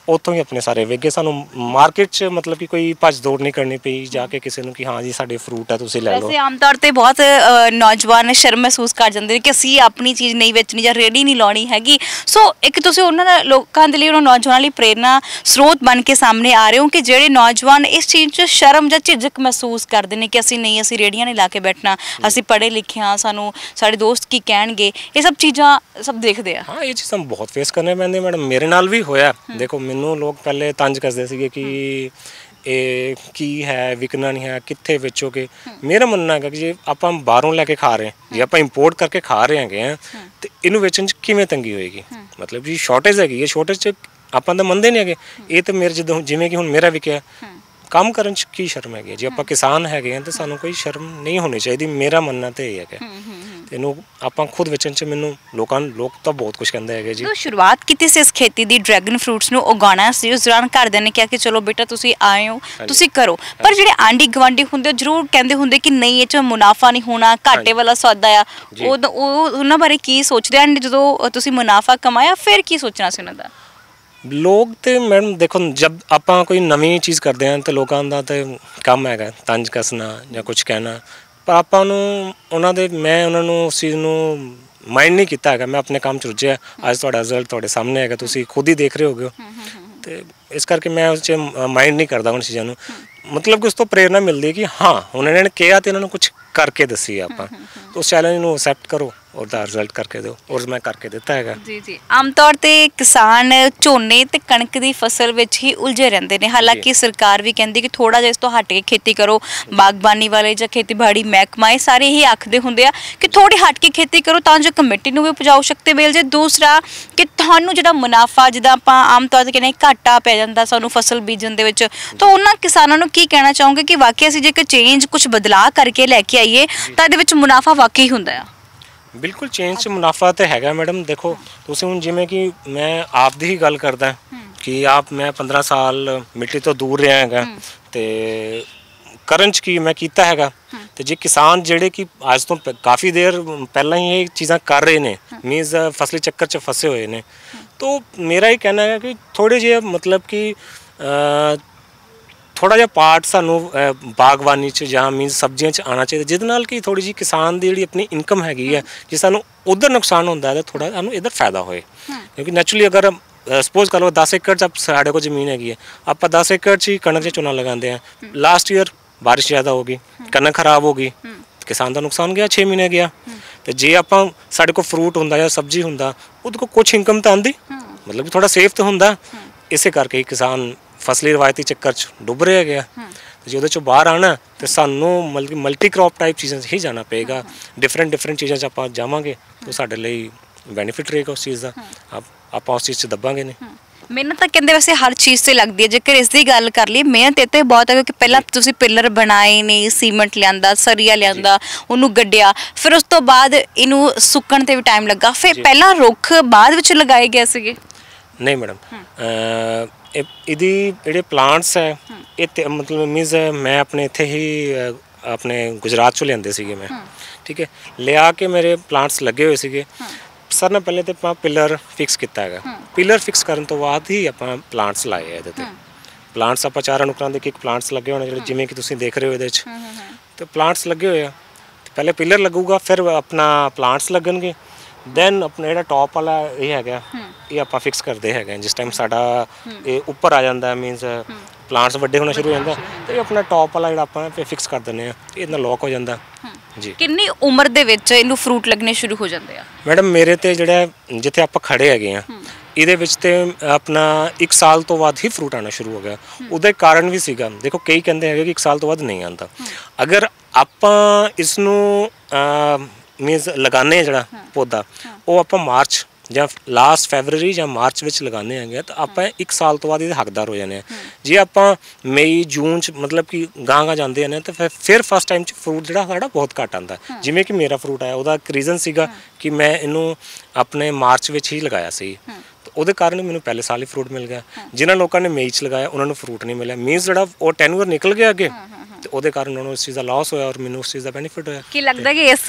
ਉੱਥੋਂ ਹੀ ਆਪਣੇ ਸਾਰੇ ਵਿਕ ਗਏ। ਸਾਨੂੰ ਮਾਰਕੀਟ 'ਚ ਮਤਲਬ ਕਿ ਕੋਈ ਭੱਜ ਦੌੜ ਨਹੀਂ ਕਰਨੀ ਪਈ ਜਾ ਕੇ ਕਿਸੇ ਨੂੰ ਕਿ ਹਾਂ ਜੀ ਸਾਡੇ ਫਰੂਟ ਹੈ ਤੁਸੀਂ ਲੈ ਲਓ। ਵੈਸੇ ਆਮ ਤੌਰ ਤੇ ਬਹੁਤ ਨੌਜਵਾਨ ਸ਼ਰਮ ਮਹਿਸੂਸ ਕਰ ਜਾਂਦੇ ਨੇ ਕਿ ਅਸੀਂ ਆਪਣੀ ਚੀਜ਼ ਨਹੀਂ ਵੇਚਣੀ ਜਾਂ ਰੇਹੜੀ ਨਹੀਂ ਲਾਉਣੀ ਹੈਗੀ। ਸੋ ਇੱਕ ਤੁਸੀਂ ਉਹਨਾਂ ਦਾ ਲੋਕਾਂ ਦੇ ਲਈ, ਉਹਨਾਂ ਨੌਜਵਾਨਾਂ ਲਈ ਪ੍ਰੇਰਨਾ ਸਰੋਤ ਬਣ ਕੇ ਸਾਹਮਣੇ ਆ ਰਹੇ ਹੋ ਕਿ ਜਿਹੜੇ ਨੌਜਵਾਨ ਇਸ ਚੀਜ਼ 'ਚ ਸ਼ਰਮ ਜਾਂ ਝਿਜਕ ਮਹਿਸੂਸ ਕਰਦੇ ਨੇ ਕਿ ਅਸੀਂ ਰੇਹੜੀਆਂ ਨਹੀਂ ਲਾ ਕੇ ਬੈਠਣਾ, ਅਸੀਂ ਪੜ੍ਹੇ ਲਿਖੇ ਹਾਂ, ਸਾਨੂੰ ਸਾਡੇ ਦੋਸਤ ਕੀ ਕਹਿਣਗੇ, ਇਹ ਸਭ ਚੀਜ਼ਾਂ ਸਭ ਦੇਖਦੇ ਆ। ਹਾਂ, ਇਹ ਚੀਜ਼ਾਂ ਬਹੁਤ ਫੇਸ ਕਰਨੇ ਪੈਂਦੇ ਮੈਡਮ, ਮੇਰੇ ਨਾਲ ਵੀ ਹੋਇਆ। ਦੇਖੋ ਮੈਨੂੰ ਲੋਕ ਪਹਿਲੇ ਤੰਜ ਕਰਦੇ ਸੀਗੇ ਕਿ ਇਹ ਕੀ ਹੈ, ਵਿਕਣਾ ਨਹੀਂ ਹੈ, ਕਿੱਥੇ ਵੇਚੋਗੇ। ਮੇਰਾ ਮੰਨਣਾ ਹੈਗਾ ਕਿ ਜੇ ਆਪਾਂ ਬਾਹਰੋਂ ਲੈ ਕੇ ਖਾ ਰਹੇ ਹਾਂ, ਜੇ ਆਪਾਂ ਇੰਪੋਰਟ ਕਰਕੇ ਖਾ ਰਹੇ ਹੈਗੇ ਆ, ਤੇ ਇਹਨੂੰ ਵੇਚਣ 'ਚ ਕਿਵੇਂ ਤੰਗੀ ਹੋਏਗੀ? ਮਤਲਬ ਜੀ ਸ਼ਾਰਟੇਜ ਹੈਗੀ ਹੈ, ਸ਼ਾਰਟੇਜ 'ਚ ਆਪਾਂ ਤਾਂ ਮੰਨਦੇ ਨਹੀਂ ਹੈਗੇ। ਇਹ ਤਾਂ ਮੇਰੇ ਜਿਵੇਂ ਕਿ ਹੁਣ ਮੇਰਾ ਵਿਕਿਆ, ਕੰਮ ਕਰਨ 'ਚ ਕੀ ਸ਼ਰਮ ਹੈਗੀ? ਜੇ ਆਪਾਂ ਕਿਸਾਨ ਹੈਗੇ ਆ ਤਾਂ ਸਾਨੂੰ ਕੋਈ ਸ਼ਰਮ ਨਹੀਂ ਹੋਣੀ ਚਾਹੀਦੀ। ਮੇਰਾ ਮੰਨਣਾ ਤਾਂ ਇਹ ਹੈਗਾ। ਇਹਨੂੰ ਆਪਾਂ ਖੁਦ ਵੇਚਣ 'ਚ ਮੈਨੂੰ ਲੋਕ ਤਾਂ ਬਹੁਤ ਕੁਝ ਕਹਿੰਦੇ ਹੈਗੇ ਜੀ। ਸ਼ੁਰੂਆਤ ਕੀਤੀ ਸੀ ਇਸ ਖੇਤੀ ਦੀ, ਡਰੈਗਨ ਫਰੂਟਸ ਨੂੰ ਉਗਾਉਣਾ ਸੀ, ਉਸ ਦੌਰਾਨ ਘਰਦਿਆਂ ਨੇ ਕਿਹਾ ਕਿ ਚਲੋ ਬੇਟਾ ਤੁਸੀਂ ਆਏ ਹੋ, ਤੁਸੀਂ ਕਰੋ। ਪਰ ਜਿਹੜੇ ਆਂਢੀ ਗਵਾਂਢੀ ਹੁੰਦੇ ਜ਼ਰੂਰ ਕਹਿੰਦੇ ਹੁੰਦੇ ਕਿ ਨਹੀਂ ਇਹ 'ਚ ਮੁਨਾਫਾ ਨਹੀਂ ਹੋਣਾ, ਘਾਟੇ ਵਾਲਾ ਸੌਦਾ ਆ। ਉਹ ਉਹਨਾਂ ਬਾਰੇ ਕੀ ਸੋਚਦੇ ਹਨ? ਜਦੋਂ ਤੁਸੀਂ ਮੁਨਾਫਾ ਕਮਾਇਆ ਫਿਰ ਕੀ ਸੋਚਣਾ ਸੀ ਉਹਨਾਂ ਦਾ? ਲੋਕ ਤੇ ਮੈਡਮ ਦੇਖੋ, ਜਦ ਆਪਾਂ ਕੋਈ ਨਵੀਂ ਚੀਜ਼ ਕਰਦੇ ਹਾਂ ਤਾਂ ਲੋਕਾਂ ਦਾ ਤਾਂ ਕੰਮ ਹੈਗਾ ਤੰਜ ਕੱਸਣਾ ਜਾਂ ਕੁਝ ਕਹਿਣਾ, ਪਰ ਆਪਾਂ ਨੂੰ ਮੈਂ ਉਹਨਾਂ ਨੂੰ ਉਸ ਚੀਜ਼ ਨੂੰ ਮਾਈਂਡ ਨਹੀਂ ਕੀਤਾ ਹੈਗਾ। ਮੈਂ ਆਪਣੇ ਕੰਮ 'ਚ ਰੁੱਝਿਆ। ਅੱਜ ਤੁਹਾਡਾ ਰਿਜ਼ਲਟ ਤੁਹਾਡੇ ਸਾਹਮਣੇ ਹੈਗਾ, ਤੁਸੀਂ ਖੁਦ ਹੀ ਦੇਖ ਰਹੇ ਹੋਗੇ। ਤੇ ਇਸ ਕਰਕੇ ਮੈਂ ਉਸ 'ਚ ਮਾਈਂਡ ਨਹੀਂ ਕਰਦਾ ਉਹਨਾਂ ਚੀਜ਼ਾਂ ਨੂੰ। ਮਤਲਬ ਕਿ ਉਸ ਤੋਂ ਪ੍ਰੇਰਨਾ ਮਿਲਦੀ ਹੈ ਕਿ ਹਾਂ ਹੁਣ ਇਹਨਾਂ ਨੇ ਕਿਹਾ ਤੇ ਇਹਨਾਂ ਨੂੰ ਕੁਝ ਕਰਕੇ ਦੱਸੀ ਆਪਾਂ, ਉਸ ਚੈਲੰਜ ਨੂੰ ਐਕਸੈਪਟ ਕਰੋ, ਉਹਦਾ ਰਿਜ਼ਲਟ ਕਰਕੇ ਦਿਓ, ਔਰ ਮੈਂ ਕਰਕੇ ਦਿੱਤਾ ਹੈਗਾ। ਜੀ ਆਮ ਤੌਰ ਤੇ ਕਿਸਾਨ ਝੋਨੇ ਤੇ ਕਣਕ ਦੀ ਫਸਲ ਵਿੱਚ ਹੀ ਉਲਝੇ ਰਹਿੰਦੇ ਨੇ। ਹਾਲਾਂਕਿ ਸਰਕਾਰ ਵੀ ਕਹਿੰਦੀ ਕਿ ਥੋੜਾ ਜਿਹਾ ਇਸ ਤੋਂ ਹਟ ਕੇ ਖੇਤੀ ਕਰੋ। ਬਾਗਬਾਨੀ ਵਾਲੇ ਜਾਂ ਖੇਤੀਬਾੜੀ ਮਹਿਕਮਾ ਇਹ ਸਾਰੇ ਹੀ ਆਖਦੇ ਹੁੰਦੇ ਆ ਕਿ ਥੋੜੀ ਹਟ ਕੇ ਖੇਤੀ ਕਰੋ ਤਾਂ ਜੋ ਕਮੇਟੀ ਨੂੰ ਵੀ ਉਪਜਾਊ ਸ਼ਕਤੀ ਮਿਲ ਜੇ। ਦੂਸਰਾ ਕਿ ਤੁਹਾਨੂੰ ਜਿਹੜਾ ਮੁਨਾਫਾ, ਜਿੱਦਾਂ ਆਪਾਂ ਆਮ ਤੌਰ ਤੇ ਕਹਿੰਦੇ ਘਾਟਾ ਪੈ ਜਾਂਦਾ ਸਾਨੂੰ ਫਸਲ ਬੀਜਣ ਦੇ ਵਿੱਚ, ਤਾਂ ਉਹਨਾਂ ਕਿਸਾਨਾਂ ਨੂੰ ਕੀ ਕਹਿਣਾ ਚਾਹੋਗੇ ਕਿ ਵਾਕਈ ਅਸੀਂ ਜੇਕਰ ਚੇਂਜ ਕੁਝ ਬਦਲਾਅ ਕਰਕੇ ਲੈ ਕੇ ਆਈਏ ਤਾਂ ਇਹਦੇ ਵਿੱਚ ਮੁਨਾਫਾ ਵਾਕਈ ਹੁੰਦਾ ਆ? ਬਿਲਕੁਲ ਚੇਂਜ 'ਚ ਮੁਨਾਫਾ ਤਾਂ ਹੈਗਾ ਮੈਡਮ। ਦੇਖੋ ਤੁਸੀਂ ਹੁਣ ਜਿਵੇਂ ਕਿ ਮੈਂ ਆਪ ਦੀ ਹੀ ਗੱਲ ਕਰਦਾ ਕਿ ਮੈਂ 15 ਸਾਲ ਮਿੱਟੀ ਤੋਂ ਦੂਰ ਰਿਹਾ ਹੈਗਾ, ਤੇ ਕਰਨ 'ਚ ਕੀ ਮੈਂ ਕੀਤਾ ਹੈਗਾ। ਤੇ ਜੇ ਕਿਸਾਨ ਜਿਹੜੇ ਕਿ ਅੱਜ ਤੋਂ ਕਾਫੀ ਦੇਰ ਪਹਿਲਾਂ ਹੀ ਇਹ ਚੀਜ਼ਾਂ ਕਰ ਰਹੇ ਨੇ, ਮੀਨਸ ਫਸਲੀ ਚੱਕਰ 'ਚ ਫਸੇ ਹੋਏ ਨੇ, ਤਾਂ ਮੇਰਾ ਇਹ ਕਹਿਣਾ ਹੈ ਕਿ ਥੋੜ੍ਹੇ ਜਿਹੇ ਮਤਲਬ ਕਿ ਥੋੜ੍ਹਾ ਜਿਹਾ ਪਾਰਟ ਸਾਨੂੰ ਬਾਗਬਾਨੀ 'ਚ ਜਾਂ ਮੀਨਸ ਸਬਜ਼ੀਆਂ 'ਚ ਆਉਣਾ ਚਾਹੀਦਾ, ਜਿਹਦੇ ਨਾਲ ਕਿ ਥੋੜ੍ਹੀ ਜਿਹੀ ਕਿਸਾਨ ਦੀ ਜਿਹੜੀ ਆਪਣੀ ਇਨਕਮ ਹੈਗੀ ਹੈ, ਜੇ ਸਾਨੂੰ ਉੱਧਰ ਨੁਕਸਾਨ ਹੁੰਦਾ ਹੈ ਤਾਂ ਥੋੜ੍ਹਾ ਸਾਨੂੰ ਇੱਧਰ ਫਾਇਦਾ ਹੋਏ। ਕਿਉਂਕਿ ਨੈਚੁਰਲੀ ਅਗਰ ਸਪੋਜ਼ ਕਰ ਲਓ 10 ਏਕੜ 'ਚ ਸਾਡੇ ਕੋਲ ਜ਼ਮੀਨ ਹੈਗੀ ਹੈ, ਆਪਾਂ 10 ਏਕੜ 'ਚ ਹੀ ਕਣਕ 'ਚ ਝੋਨਾ ਲਗਾਉਂਦੇ ਹਾਂ। ਲਾਸਟ ਈਅਰ ਬਾਰਿਸ਼ ਜ਼ਿਆਦਾ ਹੋ ਗਈ, ਕਣਕ ਖਰਾਬ ਹੋ ਗਈ, ਕਿਸਾਨ ਦਾ ਨੁਕਸਾਨ ਗਿਆ, 6 ਮਹੀਨੇ ਗਿਆ। ਤੇ ਜੇ ਆਪਾਂ ਸਾਡੇ ਕੋਲ ਫਰੂਟ ਹੁੰਦਾ ਜਾਂ ਸਬਜ਼ੀ ਹੁੰਦਾ, ਉਹਦੇ ਕੋਲ ਕੁਛ ਇਨਕਮ ਤਾਂ ਆਉਂਦੀ, ਮਤਲਬ ਕਿ ਥੋੜ੍ਹਾ ਸੇਫ ਤਾਂ ਹੁੰਦਾ। ਇਸੇ ਕਰਕੇ ਹੀ ਕਿਸਾਨ ਫਸਲੀ ਰਵਾਇਤੀ ਚੱਕਰ 'ਚ ਡੁੱਬ ਰਿਹਾ ਗਿਆ। ਤੇ ਜੇ ਉਹਦੇ 'ਚੋਂ ਬਾਹਰ ਆਉਣਾ ਤਾਂ ਸਾਨੂੰ ਮਲਟੀ ਕ੍ਰੌਪ ਟਾਈਪ ਚੀਜ਼ਾਂ 'ਚ ਹੀ ਜਾਣਾ ਪਏਗਾ। ਡਿਫਰੈਂਟ ਚੀਜ਼ਾਂ 'ਚ ਆਪਾਂ ਜਾਵਾਂਗੇ ਤਾਂ ਸਾਡੇ ਲਈ ਬੈਨੀਫਿਟ ਰਹੇਗਾ ਉਸ ਚੀਜ਼ ਦਾ। ਆਪਾਂ ਉਸ ਚੀਜ਼ 'ਚ ਦੱਬਾਂਗੇ ਨਹੀਂ। ਮਿਹਨਤ ਤਾਂ ਕਹਿੰਦੇ ਵੈਸੇ ਹਰ ਚੀਜ਼ ਤੇ ਲੱਗਦੀ ਹੈ। ਜੇਕਰ ਇਸ ਦੀ ਗੱਲ ਕਰ ਲਈ, ਮਿਹਨਤ ਇਹ ਤੇ ਬਹੁਤ ਹੈ ਕਿਉਂਕਿ ਪਹਿਲਾਂ ਤੁਸੀਂ ਪਿੱਲਰ ਬਣਾਏ ਨੇ, ਸੀਮੈਂਟ ਲਿਆਂਦਾ, ਸਰੀਆ ਲਿਆਂਦਾ, ਉਹਨੂੰ ਗੱਡਿਆ, ਫਿਰ ਉਸ ਤੋਂ ਬਾਅਦ ਇਹਨੂੰ ਸੁੱਕਣ ਤੇ ਵੀ ਟਾਈਮ ਲੱਗਾ। ਫਿਰ ਪਹਿਲਾਂ ਰੁੱਖ ਬਾਅਦ ਵਿੱਚ ਲਗਾਏ ਗਏ ਸੀਗੇ? ਨਹੀਂ ਮੈਡਮ, ਇਹਦੀ ਜਿਹੜੇ ਪਲਾਂਟਸ ਹੈ ਇਹ ਮਤਲਬ ਮੀਨਸ ਮੈਂ ਆਪਣੇ ਇੱਥੇ ਹੀ ਆਪਣੇ ਗੁਜਰਾਤ 'ਚੋਂ ਲਿਆਂਦੇ ਸੀਗੇ ਮੈਂ, ਠੀਕ ਹੈ, ਲਿਆ ਕੇ ਮੇਰੇ ਪਲਾਂਟਸ ਲੱਗੇ ਹੋਏ ਸੀਗੇ। ਸਰ ਨੇ ਪਹਿਲੇ ਤਾਂ ਆਪਾਂ ਪਿੱਲਰ ਫਿਕਸ ਕੀਤਾ ਹੈਗਾ। ਪਿੱਲਰ ਫਿਕਸ ਕਰਨ ਤੋਂ ਬਾਅਦ ਹੀ ਆਪਾਂ ਪਲਾਂਟਸ ਲਾਏ ਇਹਦੇ 'ਤੇ। ਪਲਾਂਟਸ ਆਪਾਂ ਚਾਰਾਂ ਨੁਕਰਾਂ ਦੇ ਇੱਕ ਪਲਾਂਟਸ ਲੱਗੇ ਹੋਣੇ, ਜਿਹੜੇ ਜਿਵੇਂ ਕਿ ਤੁਸੀਂ ਦੇਖ ਰਹੇ ਹੋ ਇਹਦੇ 'ਚ, ਤੇ ਪਲਾਂਟਸ ਲੱਗੇ ਹੋਏ ਆ। ਪਹਿਲੇ ਪਿੱਲਰ ਲੱਗੂਗਾ, ਫਿਰ ਆਪਣਾ ਪਲਾਂਟਸ ਲੱਗਣਗੇ, ਦੈਨ ਆਪਣਾ ਜਿਹੜਾ ਟੌਪ ਵਾਲਾ ਇਹ ਹੈਗਾ ਇਹ ਆਪਾਂ ਫਿਕਸ ਕਰਦੇ ਹੈਗੇ। ਜਿਸ ਟਾਈਮ ਸਾਡਾ ਇਹ ਉੱਪਰ ਆ ਜਾਂਦਾ, ਮੀਨਸ ਪਲਾਂਟਸ ਵੱਡੇ ਹੋਣਾ ਸ਼ੁਰੂ ਹੋ ਜਾਂਦਾ, ਤੇ ਇਹ ਆਪਣਾ ਟੌਪ ਵਾਲਾ ਜਿਹੜਾ ਆਪਾਂ ਫਿਕਸ ਕਰ ਦਿੰਦੇ ਆ, ਇਹ ਨਾਲ ਲੌਕ ਹੋ ਜਾਂਦਾ ਜੀ। ਕਿੰਨੀ ਉਮਰ ਦੇ ਵਿੱਚ ਇਹਨੂੰ ਫਰੂਟ ਲੱਗਣੇ ਸ਼ੁਰੂ ਹੋ ਜਾਂਦੇ ਆ? ਮੈਡਮ ਮੇਰੇ ਤੇ ਜਿਹੜਾ ਜਿੱਥੇ ਆਪਾਂ ਖੜੇ ਹੈਗੇ ਆ, ਇਹਦੇ ਵਿੱਚ ਤੇ ਆਪਣਾ 1 ਸਾਲ ਤੋਂ ਬਾਅਦ ਹੀ ਫਰੂਟ ਆਉਣਾ ਸ਼ੁਰੂ ਹੋ ਗਿਆ। ਉਹਦਾ ਕਾਰਨ ਵੀ ਸੀਗਾ, ਦੇਖੋ ਕਈ ਕਹਿੰਦੇ ਹੈਗੇ ਕਿ 1 ਸਾਲ ਤੋਂ ਬਾਅਦ ਨਹੀਂ ਆਉਂਦਾ। ਅਗਰ ਆਪਾਂ ਇਸ ਨੂੰ ਮੀਨਸ ਲਗਾਉਂਦੇ ਹਾਂ ਜਿਹੜਾ ਪੌਦਾ, ਉਹ ਆਪਾਂ ਮਾਰਚ ਜਾਂ ਲਾਸਟ ਫੈਬਰਰੀ ਜਾਂ ਮਾਰਚ ਵਿੱਚ ਲਗਾਉਂਦੇ ਹੈਗੇ, ਤਾਂ ਆਪਾਂ 1 ਸਾਲ ਤੋਂ ਬਾਅਦ ਇਹਦੇ ਹੱਕਦਾਰ ਹੋ ਜਾਂਦੇ ਹਾਂ। ਜੇ ਆਪਾਂ ਮਈ ਜੂਨ 'ਚ ਮਤਲਬ ਕਿ ਗਾਂ ਜਾਂਦੇ ਨੇ ਤਾਂ ਫਿਰ ਫਸਟ ਟਾਈਮ 'ਚ ਫਰੂਟ ਜਿਹੜਾ ਸਾਡਾ ਬਹੁਤ ਘੱਟ ਆਉਂਦਾ। ਜਿਵੇਂ ਕਿ ਮੇਰਾ ਫਰੂਟ ਆਇਆ, ਉਹਦਾ ਇੱਕ ਰੀਜ਼ਨ ਸੀਗਾ ਕਿ ਮੈਂ ਇਹਨੂੰ ਆਪਣੇ ਮਾਰਚ ਵਿੱਚ ਹੀ ਲਗਾਇਆ ਸੀ, ਉਹਦੇ ਕਾਰਨ ਮੈਨੂੰ ਪਹਿਲੇ ਸਾਲ ਹੀ ਫਰੂਟ ਮਿਲ ਗਿਆ। ਜਿਨ੍ਹਾਂ ਲੋਕਾਂ ਨੇ ਮਈ 'ਚ ਲਗਾਇਆ ਉਹਨਾਂ ਨੂੰ ਫਰੂਟ ਨਹੀਂ ਮਿਲਿਆ, ਮੀਨਸ ਜਿਹੜਾ ਉਹ ਟੈਨੂਅਰ ਨਿਕਲ ਗਿਆ ਅੱਗੇ, ਤੇ ਉਹਦੇ ਕਾਰਨ ਉਹਨਾਂ ਨੂੰ ਇਸ ਚੀਜ਼ ਦਾ ਲਾਸ ਹੋਇਆ ਔਰ ਮੈਨੂੰ ਉਸ ਚੀਜ਼ ਦਾ ਬੈਨੀਫਿਟ ਹੋਇਆ। ਕੀ ਲੱਗਦਾ ਕਿ ਇਸ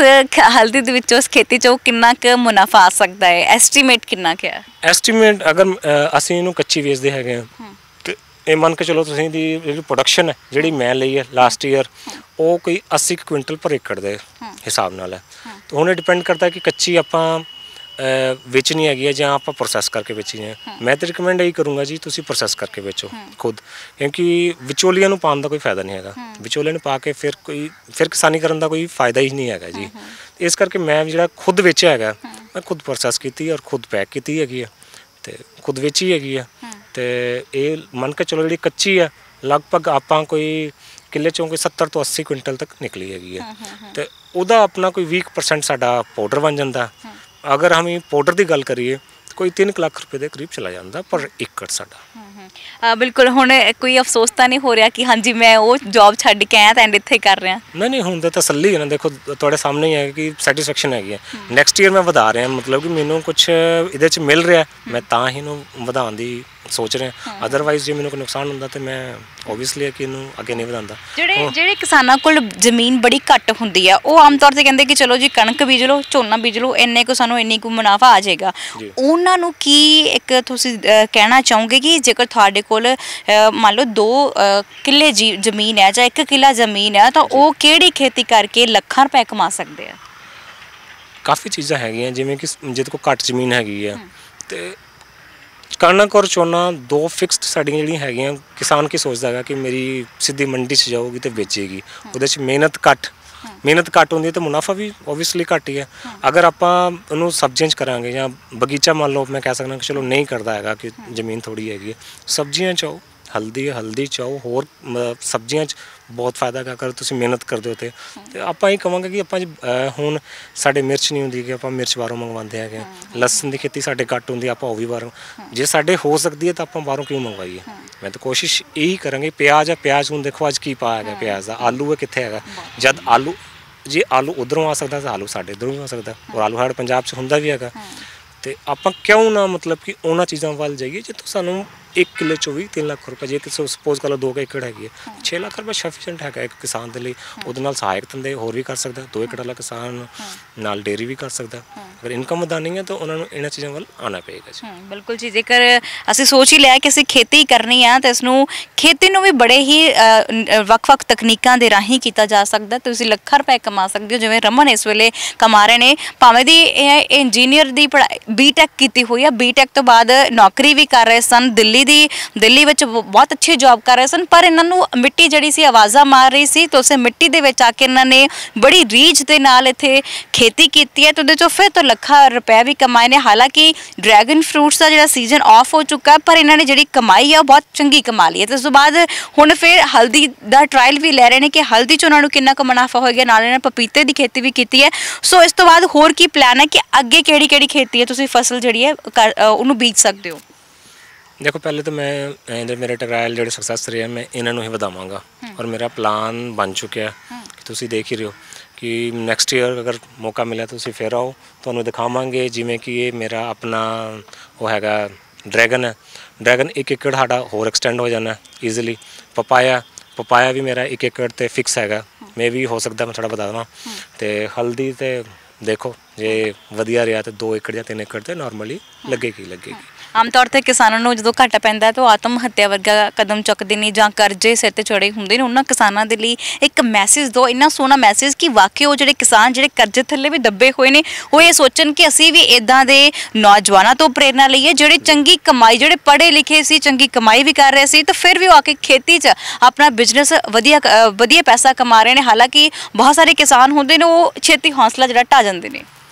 ਹਲਦੀ ਦੇ ਵਿੱਚੋਂ, ਇਸ ਖੇਤੀ ਚੋਂ ਕਿੰਨਾ ਕੁ ਮੁਨਾਫਾ ਆ ਸਕਦਾ ਹੈ? ਐਸਟੀਮੇਟ ਕਿੰਨਾ ਕੁ ਹੈ? ਐਸਟੀਮੇਟ ਅਗਰ ਅਸੀਂ ਇਹਨੂੰ ਕੱਚੀ ਵੇਚਦੇ ਹੈਗੇ ਹਾਂ ਤੇ ਇਹ ਮੰਨ ਕੇ ਚਲੋ ਤੁਸੀਂ ਦੀ ਜਿਹੜੀ ਪ੍ਰੋਡਕਸ਼ਨ ਹੈ ਜਿਹੜੀ ਮੈਂ ਲਈ ਹੈ ਲਾਸਟ ਈਅਰ, ਉਹ ਕੋਈ 80 ਕੁਇੰਟਲ ਪਰ ਏਕੜ ਦੇ ਹਿਸਾਬ ਨਾਲ ਹੈ। ਤੇ ਹੁਣ ਇਹ ਡਿਪੈਂਡ ਕਰਦਾ ਕਿ ਕੱਚੀ ਆਪਾਂ ਵੇਚਣੀ ਹੈਗੀ ਹੈ ਜਾਂ ਆਪਾਂ ਪ੍ਰੋਸੈਸ ਕਰਕੇ ਵੇਚਣੀ ਹੈ। ਮੈਂ ਤਾਂ ਰਿਕਮੈਂਡ ਇਹੀ ਕਰੂੰਗਾ ਜੀ ਤੁਸੀਂ ਪ੍ਰੋਸੈਸ ਕਰਕੇ ਵੇਚੋ ਖੁਦ, ਕਿਉਂਕਿ ਵਿਚੋਲੀਆਂ ਨੂੰ ਪਾਉਣ ਦਾ ਕੋਈ ਫਾਇਦਾ ਨਹੀਂ ਹੈਗਾ। ਵਿਚੋਲੇ ਨੂੰ ਪਾ ਕੇ ਫਿਰ ਕਿਸਾਨੀ ਕਰਨ ਦਾ ਕੋਈ ਫਾਇਦਾ ਹੀ ਨਹੀਂ ਹੈਗਾ ਜੀ। ਇਸ ਕਰਕੇ ਮੈਂ ਜਿਹੜਾ ਖੁਦ ਵੇਚਿਆ ਹੈਗਾ, ਮੈਂ ਖੁਦ ਪ੍ਰੋਸੈਸ ਕੀਤੀ ਔਰ ਖੁਦ ਪੈਕ ਕੀਤੀ ਹੈਗੀ ਆ ਅਤੇ ਖੁਦ ਵੇਚੀ ਹੈਗੀ ਆ। ਅਤੇ ਇਹ ਮੰਨ ਕੇ ਚਲੋ ਜਿਹੜੀ ਕੱਚੀ ਆ ਲਗਭਗ ਆਪਾਂ ਕੋਈ ਕਿੱਲੇ 'ਚੋਂ ਕੋਈ 70 ਤੋਂ 80 ਕੁਇੰਟਲ ਤੱਕ ਨਿਕਲੀ ਹੈਗੀ ਹੈ। ਅਤੇ ਉਹਦਾ ਆਪਣਾ ਕੋਈ 20% ਸਾਡਾ ਪਾਊਡਰ ਬਣ ਜਾਂਦਾ। ਅਗਰ ਅਸੀਂ ਪਾਊਡਰ ਦੀ ਗੱਲ ਕਰੀਏ ਤਾਂ ਕੋਈ 3 ਲੱਖ ਰੁਪਏ ਦੇ ਕਰੀਬ ਚਲਾ ਜਾਂਦਾ ਪਰ ਏਕੜ ਸਾਡਾ। ਬਿਲਕੁਲ। ਹੁਣ ਕੋਈ ਅਫਸੋਸ ਤਾਂ ਨਹੀਂ ਹੋ ਰਿਹਾ ਕਿ ਹਾਂਜੀ ਮੈਂ ਉਹ ਜੌਬ ਛੱਡ ਕੇ ਆਇਆ ਤਾਂ ਐਂਡ ਇੱਥੇ ਕਰ ਰਿਹਾ? ਨਹੀਂ, ਹੁਣ ਤਾਂ ਤਸੱਲੀ ਹੈ ਨਾ। ਦੇਖੋ ਤੁਹਾਡੇ ਸਾਹਮਣੇ ਹੀ ਹੈ ਕਿ ਸੈਟੀਸਫੈਕਸ਼ਨ ਹੈਗੀ ਹੈ। ਨੈਕਸਟ ਈਅਰ ਮੈਂ ਵਧਾ ਰਿਹਾ, ਮਤਲਬ ਕਿ ਮੈਨੂੰ ਕੁਛ ਇਹਦੇ 'ਚ ਮਿਲ ਰਿਹਾ, ਮੈਂ ਤਾਂ ਹੀ ਇਹਨੂੰ ਵਧਾਉਣ ਦੀ ਸੋਚ ਰਿਹਾ। ਅਦਰਵਾਈਜ਼ ਜੇ ਮੈਨੂੰ ਕੋਈ ਨੁਕਸਾਨ ਹੁੰਦਾ ਤਾਂ ਮੈਂ ਓਬਵੀਅਸਲੀ ਹੈ ਕਿ ਇਹਨੂੰ ਅੱਗੇ ਨਹੀਂ ਵਧਾਉਂਦਾ। ਜਿਹੜੇ ਕਿਸਾਨਾਂ ਕੋਲ ਜ਼ਮੀਨ ਬੜੀ ਘੱਟ ਹੁੰਦੀ ਆ, ਉਹ ਆਮ ਤੌਰ 'ਤੇ ਕਹਿੰਦੇ ਕਿ ਚਲੋ ਜੀ ਕਣਕ ਬੀਜ ਲਓ, ਝੋਨਾ ਬੀਜ ਲਓ, ਇੰਨੇ ਕੁ ਸਾਨੂੰ ਇੰਨੀ ਕੁ ਮੁਨਾਫਾ ਆ ਜਾਏਗਾ। ਉਹਨਾਂ ਨੂੰ ਕੀ ਇੱਕ ਤੁਸੀਂ ਕਹਿਣਾ ਚਾਹੋਗੇ ਕਿ ਜੇਕਰ ਤੁਹਾਡੇ ਕੋਲ ਮੰਨ ਲਓ 2 ਕਿੱਲੇ ਜ਼ਮੀਨ ਹੈ ਜਾਂ 1 ਕਿੱਲਾ ਜ਼ਮੀਨ ਹੈ ਤਾਂ ਉਹ ਕਿਹੜੀ ਖੇਤੀ ਕਰਕੇ ਲੱਖਾਂ ਰੁਪਏ ਕਮਾ ਸਕਦੇ ਆ? ਕਾਫੀ ਚੀਜ਼ਾਂ ਹੈਗੀਆਂ, ਜਿਵੇਂ ਕਿ ਜਿਹਦੇ ਕੋਲ ਘੱਟ ਜ਼ਮੀਨ ਹੈਗੀ ਆ ਅਤੇ ਕਣਕ ਔਰ ਝੋਨਾ 2 ਫਿਕਸਡ ਸਾਡੀਆਂ ਜਿਹੜੀਆਂ ਹੈਗੀਆਂ। ਕਿਸਾਨ ਕੀ ਸੋਚਦਾ ਹੈਗਾ ਕਿ ਮੇਰੀ ਸਿੱਧੀ ਮੰਡੀ 'ਚ ਜਾਊਗੀ ਅਤੇ ਵੇਚੇਗੀ, ਉਹਦੇ 'ਚ ਮਿਹਨਤ ਘੱਟ ਹੁੰਦੀ ਹੈ ਤਾਂ ਮੁਨਾਫਾ ਵੀ ਓਬਵੀਅਸਲੀ ਘੱਟ ਹੀ ਹੈ। ਅਗਰ ਆਪਾਂ ਉਹਨੂੰ ਸਬਜ਼ੀਆਂ 'ਚ ਕਰਾਂਗੇ ਜਾਂ ਬਗੀਚਾ ਮੰਨ ਲਓ, ਮੈਂ ਕਹਿ ਸਕਦਾ ਕਿ ਚਲੋ ਨਹੀਂ ਕਰਦਾ ਹੈਗਾ ਕਿ ਜ਼ਮੀਨ ਥੋੜ੍ਹੀ ਹੈਗੀ ਹੈ, ਸਬਜ਼ੀਆਂ 'ਚ ਆਓ, ਹਲਦੀ 'ਚ ਆਓ, ਹੋਰ ਸਬਜ਼ੀਆਂ 'ਚ ਬਹੁਤ ਫਾਇਦਾ ਹੈਗਾ ਅਗਰ ਤੁਸੀਂ ਮਿਹਨਤ ਕਰਦੇ ਹੋ। ਅਤੇ ਆਪਾਂ ਇਹ ਕਹਾਂਗੇ ਕਿ ਆਪਾਂ ਹੁਣ ਸਾਡੇ ਮਿਰਚ ਨਹੀਂ ਹੁੰਦੀ ਕਿ ਆਪਾਂ ਮਿਰਚ ਬਾਹਰੋਂ ਮੰਗਵਾਉਂਦੇ ਹੈਗੇ। ਲਸਣ ਦੀ ਖੇਤੀ ਸਾਡੇ ਘੱਟ ਹੁੰਦੀ, ਆਪਾਂ ਉਹ ਵੀ ਬਾਹਰੋਂ, ਜੇ ਸਾਡੇ ਹੋ ਸਕਦੀ ਹੈ ਤਾਂ ਆਪਾਂ ਬਾਹਰੋਂ ਕਿਉਂ ਮੰਗਵਾਈਏ। ਮੈਂ ਤਾਂ ਕੋਸ਼ਿਸ਼ ਇਹੀ ਕਰਾਂਗੇ। ਪਿਆਜ਼ ਹੁਣ ਦੇਖੋ ਅੱਜ ਕੀ ਪਾਇਆ ਹੈਗਾ ਪਿਆਜ਼ ਦਾ, ਆਲੂ ਹੈ ਕਿੱਥੇ ਹੈਗਾ। ਜਦ ਜੇ ਆਲੂ ਉੱਧਰੋਂ ਆ ਸਕਦਾ ਤਾਂ ਆਲੂ ਸਾਡੇ ਇੱਧਰੋਂ ਵੀ ਆ ਸਕਦਾ, ਔਰ ਆਲੂ ਸਾਡੇ ਪੰਜਾਬ 'ਚ ਹੁੰਦਾ ਵੀ ਹੈਗਾ। ਅਤੇ ਆਪਾਂ ਕਿਉਂ ਨਾ ਮਤਲਬ ਕਿ ਉਹਨਾਂ ਚੀਜ਼ਾਂ ਵੱਲ ਜਾਈਏ ਜਿੱਥੋਂ ਸਾਨੂੰ 1 ਕਿੱਲੇ 'ਚੋਂ ਵੀ 3 ਲੱਖ ਰੁਪਏ, ਜੇ ਕਿਸੇ ਸਪੋਜ਼ ਕਰ ਲਓ 2 ਏਕੜ ਹੈਗੀ ਹੈ, 6 ਲੱਖ ਰੁਪਏ ਸਫੀਸ਼ੀਐਂਟ ਹੈਗਾ ਇੱਕ ਕਿਸਾਨ ਦੇ ਲਈ। ਉਹਦੇ ਨਾਲ ਸਹਾਇਕ ਧੰਦੇ ਹੋਰ ਵੀ ਕਰ ਸਕਦਾ, 2 ਏਕੜ ਵਾਲਾ ਕਿਸਾਨ ਨਾਲ ਡੇਅਰੀ ਵੀ ਕਰ ਸਕਦਾ। ਅਗਰ ਇਨਕਮ ਵਧਾਉਣੀ ਹੈ ਤਾਂ ਉਹਨਾਂ ਨੂੰ ਇਹਨਾਂ ਚੀਜ਼ਾਂ ਵੱਲ ਆਉਣਾ ਪਏਗਾ ਜੀ। ਬਿਲਕੁਲ ਜੀ। ਜੇਕਰ ਅਸੀਂ ਸੋਚ ਹੀ ਲਿਆ ਕਿ ਅਸੀਂ ਖੇਤੀ ਕਰਨੀ ਆ ਤਾਂ ਇਸਨੂੰ ਖੇਤੀ ਨੂੰ ਵੀ ਬੜੇ ਹੀ ਵੱਖ-ਵੱਖ ਤਕਨੀਕਾਂ ਦੇ ਰਾਹੀਂ ਕੀਤਾ ਜਾ ਸਕਦਾ। ਤੁਸੀਂ ਲੱਖਾਂ ਰੁਪਏ ਕਮਾ ਸਕਦੇ ਹੋ, ਜਿਵੇਂ ਰਮਨ ਇਸ ਵੇਲੇ ਕਮਾ ਰਹੇ ਨੇ। ਭਾਵੇਂ ਦੀ ਇਹ ਇੰਜੀਨੀਅਰ ਦੀ ਪੜ੍ਹਾਈ ਬੀਟੈਕ ਕੀਤੀ ਹੋਈ ਆ, ਬੀਟੈਕ ਤੋਂ ਬਾਅਦ ਨੌਕਰੀ ਵੀ ਕਰ ਰਹੇ ਸਨ, ਦਿੱਲੀ ਵਿੱਚ ਬਹੁਤ ਅੱਛੀ ਜੌਬ ਕਰ ਰਹੇ ਸਨ, ਪਰ ਇਹਨਾਂ ਨੂੰ ਮਿੱਟੀ ਜਿਹੜੀ ਸੀ ਆਵਾਜ਼ਾਂ ਮਾਰ ਰਹੀ ਸੀ। ਤਾਂ ਉਸੇ ਮਿੱਟੀ ਦੇ ਵਿੱਚ ਆ ਕੇ ਇਹਨਾਂ ਨੇ ਬੜੀ ਰੀਝ ਦੇ ਨਾਲ ਇੱਥੇ ਖੇਤੀ ਕੀਤੀ ਹੈ ਤੇ ਉਹਦੇ 'ਚੋਂ ਫਿਰ ਤੋਂ ਲੱਖਾਂ ਰੁਪਏ ਵੀ ਕਮਾਏ ਨੇ। ਹਾਲਾਂਕਿ ਡਰੈਗਨ ਫਰੂਟਸ ਦਾ ਜਿਹੜਾ ਸੀਜ਼ਨ ਆਫ ਹੋ ਚੁੱਕਾ, ਪਰ ਇਹਨਾਂ ਨੇ ਜਿਹੜੀ ਕਮਾਈ ਆ ਉਹ ਬਹੁਤ ਚੰਗੀ ਕਮਾ ਲਈ ਹੈ। ਤੇ ਉਸ ਤੋਂ ਬਾਅਦ ਹੁਣ ਫਿਰ ਹਲਦੀ ਦਾ ਟਰਾਇਲ ਵੀ ਲੈ ਰਹੇ ਨੇ ਕਿ ਹਲਦੀ 'ਚ ਉਹਨਾਂ ਨੂੰ ਕਿੰਨਾ ਕੁ ਮੁਨਾਫਾ ਹੋਏਗਾ। ਨਾਲ ਇਹਨਾਂ ਨੇ ਪਪੀਤੇ ਦੀ ਖੇਤੀ ਵੀ ਕੀਤੀ ਹੈ। ਸੋ ਇਸ ਤੋਂ ਬਾਅਦ ਹੋਰ ਕੀ ਪਲਾਨ ਹੈ ਕਿ ਅੱਗੇ ਕਿਹੜੀ ਖੇਤੀ ਹੈ ਤੁਸੀਂ ਫਸਲ ਜਿਹੜੀ ਹੈ ਉਹਨੂੰ ਬੀਜ ਸਕਦੇ ਹੋ? ਦੇਖੋ ਪਹਿਲੇ ਤਾਂ ਮੈਂ ਮੇਰੇ ਟਰਾਇਲ ਜਿਹੜੇ ਸਕਸੈਸ ਰਹੇ ਮੈਂ ਇਹਨਾਂ ਨੂੰ ਹੀ ਵਧਾਵਾਂਗਾ ਔਰ ਮੇਰਾ ਪਲਾਨ ਬਣ ਚੁੱਕਿਆ ਕਿ ਤੁਸੀਂ ਦੇਖ ਹੀ ਰਹੇ ਹੋ ਕਿ ਨੈਕਸਟ ਈਅਰ ਅਗਰ ਮੌਕਾ ਮਿਲਿਆ ਤੁਸੀਂ ਫਿਰ ਆਓ, ਤੁਹਾਨੂੰ ਦਿਖਾਵਾਂਗੇ। ਜਿਵੇਂ ਕਿ ਇਹ ਮੇਰਾ ਆਪਣਾ ਉਹ ਹੈਗਾ ਡਰੈਗਨ ਹੈ, ਡਰੈਗਨ 1 ਏਕੜ ਸਾਡਾ ਹੋਰ ਐਕਸਟੈਂਡ ਹੋ ਜਾਣਾ ਈਜ਼ੀਲੀ। ਪਪਾਇਆ ਵੀ ਮੇਰਾ 1 ਏਕੜ 'ਤੇ ਫਿਕਸ ਹੈਗਾ, ਮੇ ਵੀ ਹੋ ਸਕਦਾ ਮੈਂ ਥੋੜ੍ਹਾ ਵਧਾ ਦੇਵਾਂ। ਅਤੇ ਹਲਦੀ ਤੇ ਦੇਖੋ ਜੇ ਵਧੀਆ ਰਿਹਾ ਤਾਂ 2 ਏਕੜ ਜਾਂ 3 ਏਕੜ 'ਤੇ ਨੋਰਮਲੀ ਲੱਗੇਗੀ। ਆਮ ਤੌਰ 'ਤੇ ਕਿਸਾਨਾਂ ਨੂੰ ਜਦੋਂ ਘਾਟਾ ਪੈਂਦਾ ਤਾਂ ਉਹ ਆਤਮ ਹੱਤਿਆ ਵਰਗਾ ਕਦਮ ਚੁੱਕਦੇ ਨੇ ਜਾਂ ਕਰਜ਼ੇ ਸਿਰ 'ਤੇ ਚੜੇ ਹੁੰਦੇ ਨੇ। ਉਹਨਾਂ ਕਿਸਾਨਾਂ ਦੇ ਲਈ ਇੱਕ ਮੈਸੇਜ ਦਿਓ, ਇੰਨਾ ਸੋਹਣਾ ਮੈਸੇਜ ਕਿ ਵਾਕਈ ਉਹ ਜਿਹੜੇ ਕਿਸਾਨ ਜਿਹੜੇ ਕਰਜ਼ੇ ਥੱਲੇ ਵੀ ਦੱਬੇ ਹੋਏ ਨੇ ਉਹ ਇਹ ਸੋਚਣ ਕਿ ਅਸੀਂ ਵੀ ਇੱਦਾਂ ਦੇ ਨੌਜਵਾਨਾਂ ਤੋਂ ਪ੍ਰੇਰਨਾ ਲਈਏ ਜਿਹੜੇ ਚੰਗੀ ਕਮਾਈ, ਜਿਹੜੇ ਪੜ੍ਹੇ ਲਿਖੇ ਸੀ, ਚੰਗੀ ਕਮਾਈ ਵੀ ਕਰ ਰਹੇ ਸੀ ਤਾਂ ਫਿਰ ਵੀ ਉਹ ਆ ਕੇ ਖੇਤੀ 'ਚ ਆਪਣਾ ਬਿਜ਼ਨਸ ਵਧੀਆ ਪੈਸਾ ਕਮਾ ਰਹੇ ਨੇ। ਹਾਲਾਂਕਿ ਬਹੁਤ ਸਾਰੇ ਕਿਸਾਨ ਹੁੰਦੇ ਨੇ ਉਹ ਛੇਤੀ ਹੌਸਲਾ ਜਿਹੜਾ ਢਾਹ ਜਾਂਦੇ ਨੇ।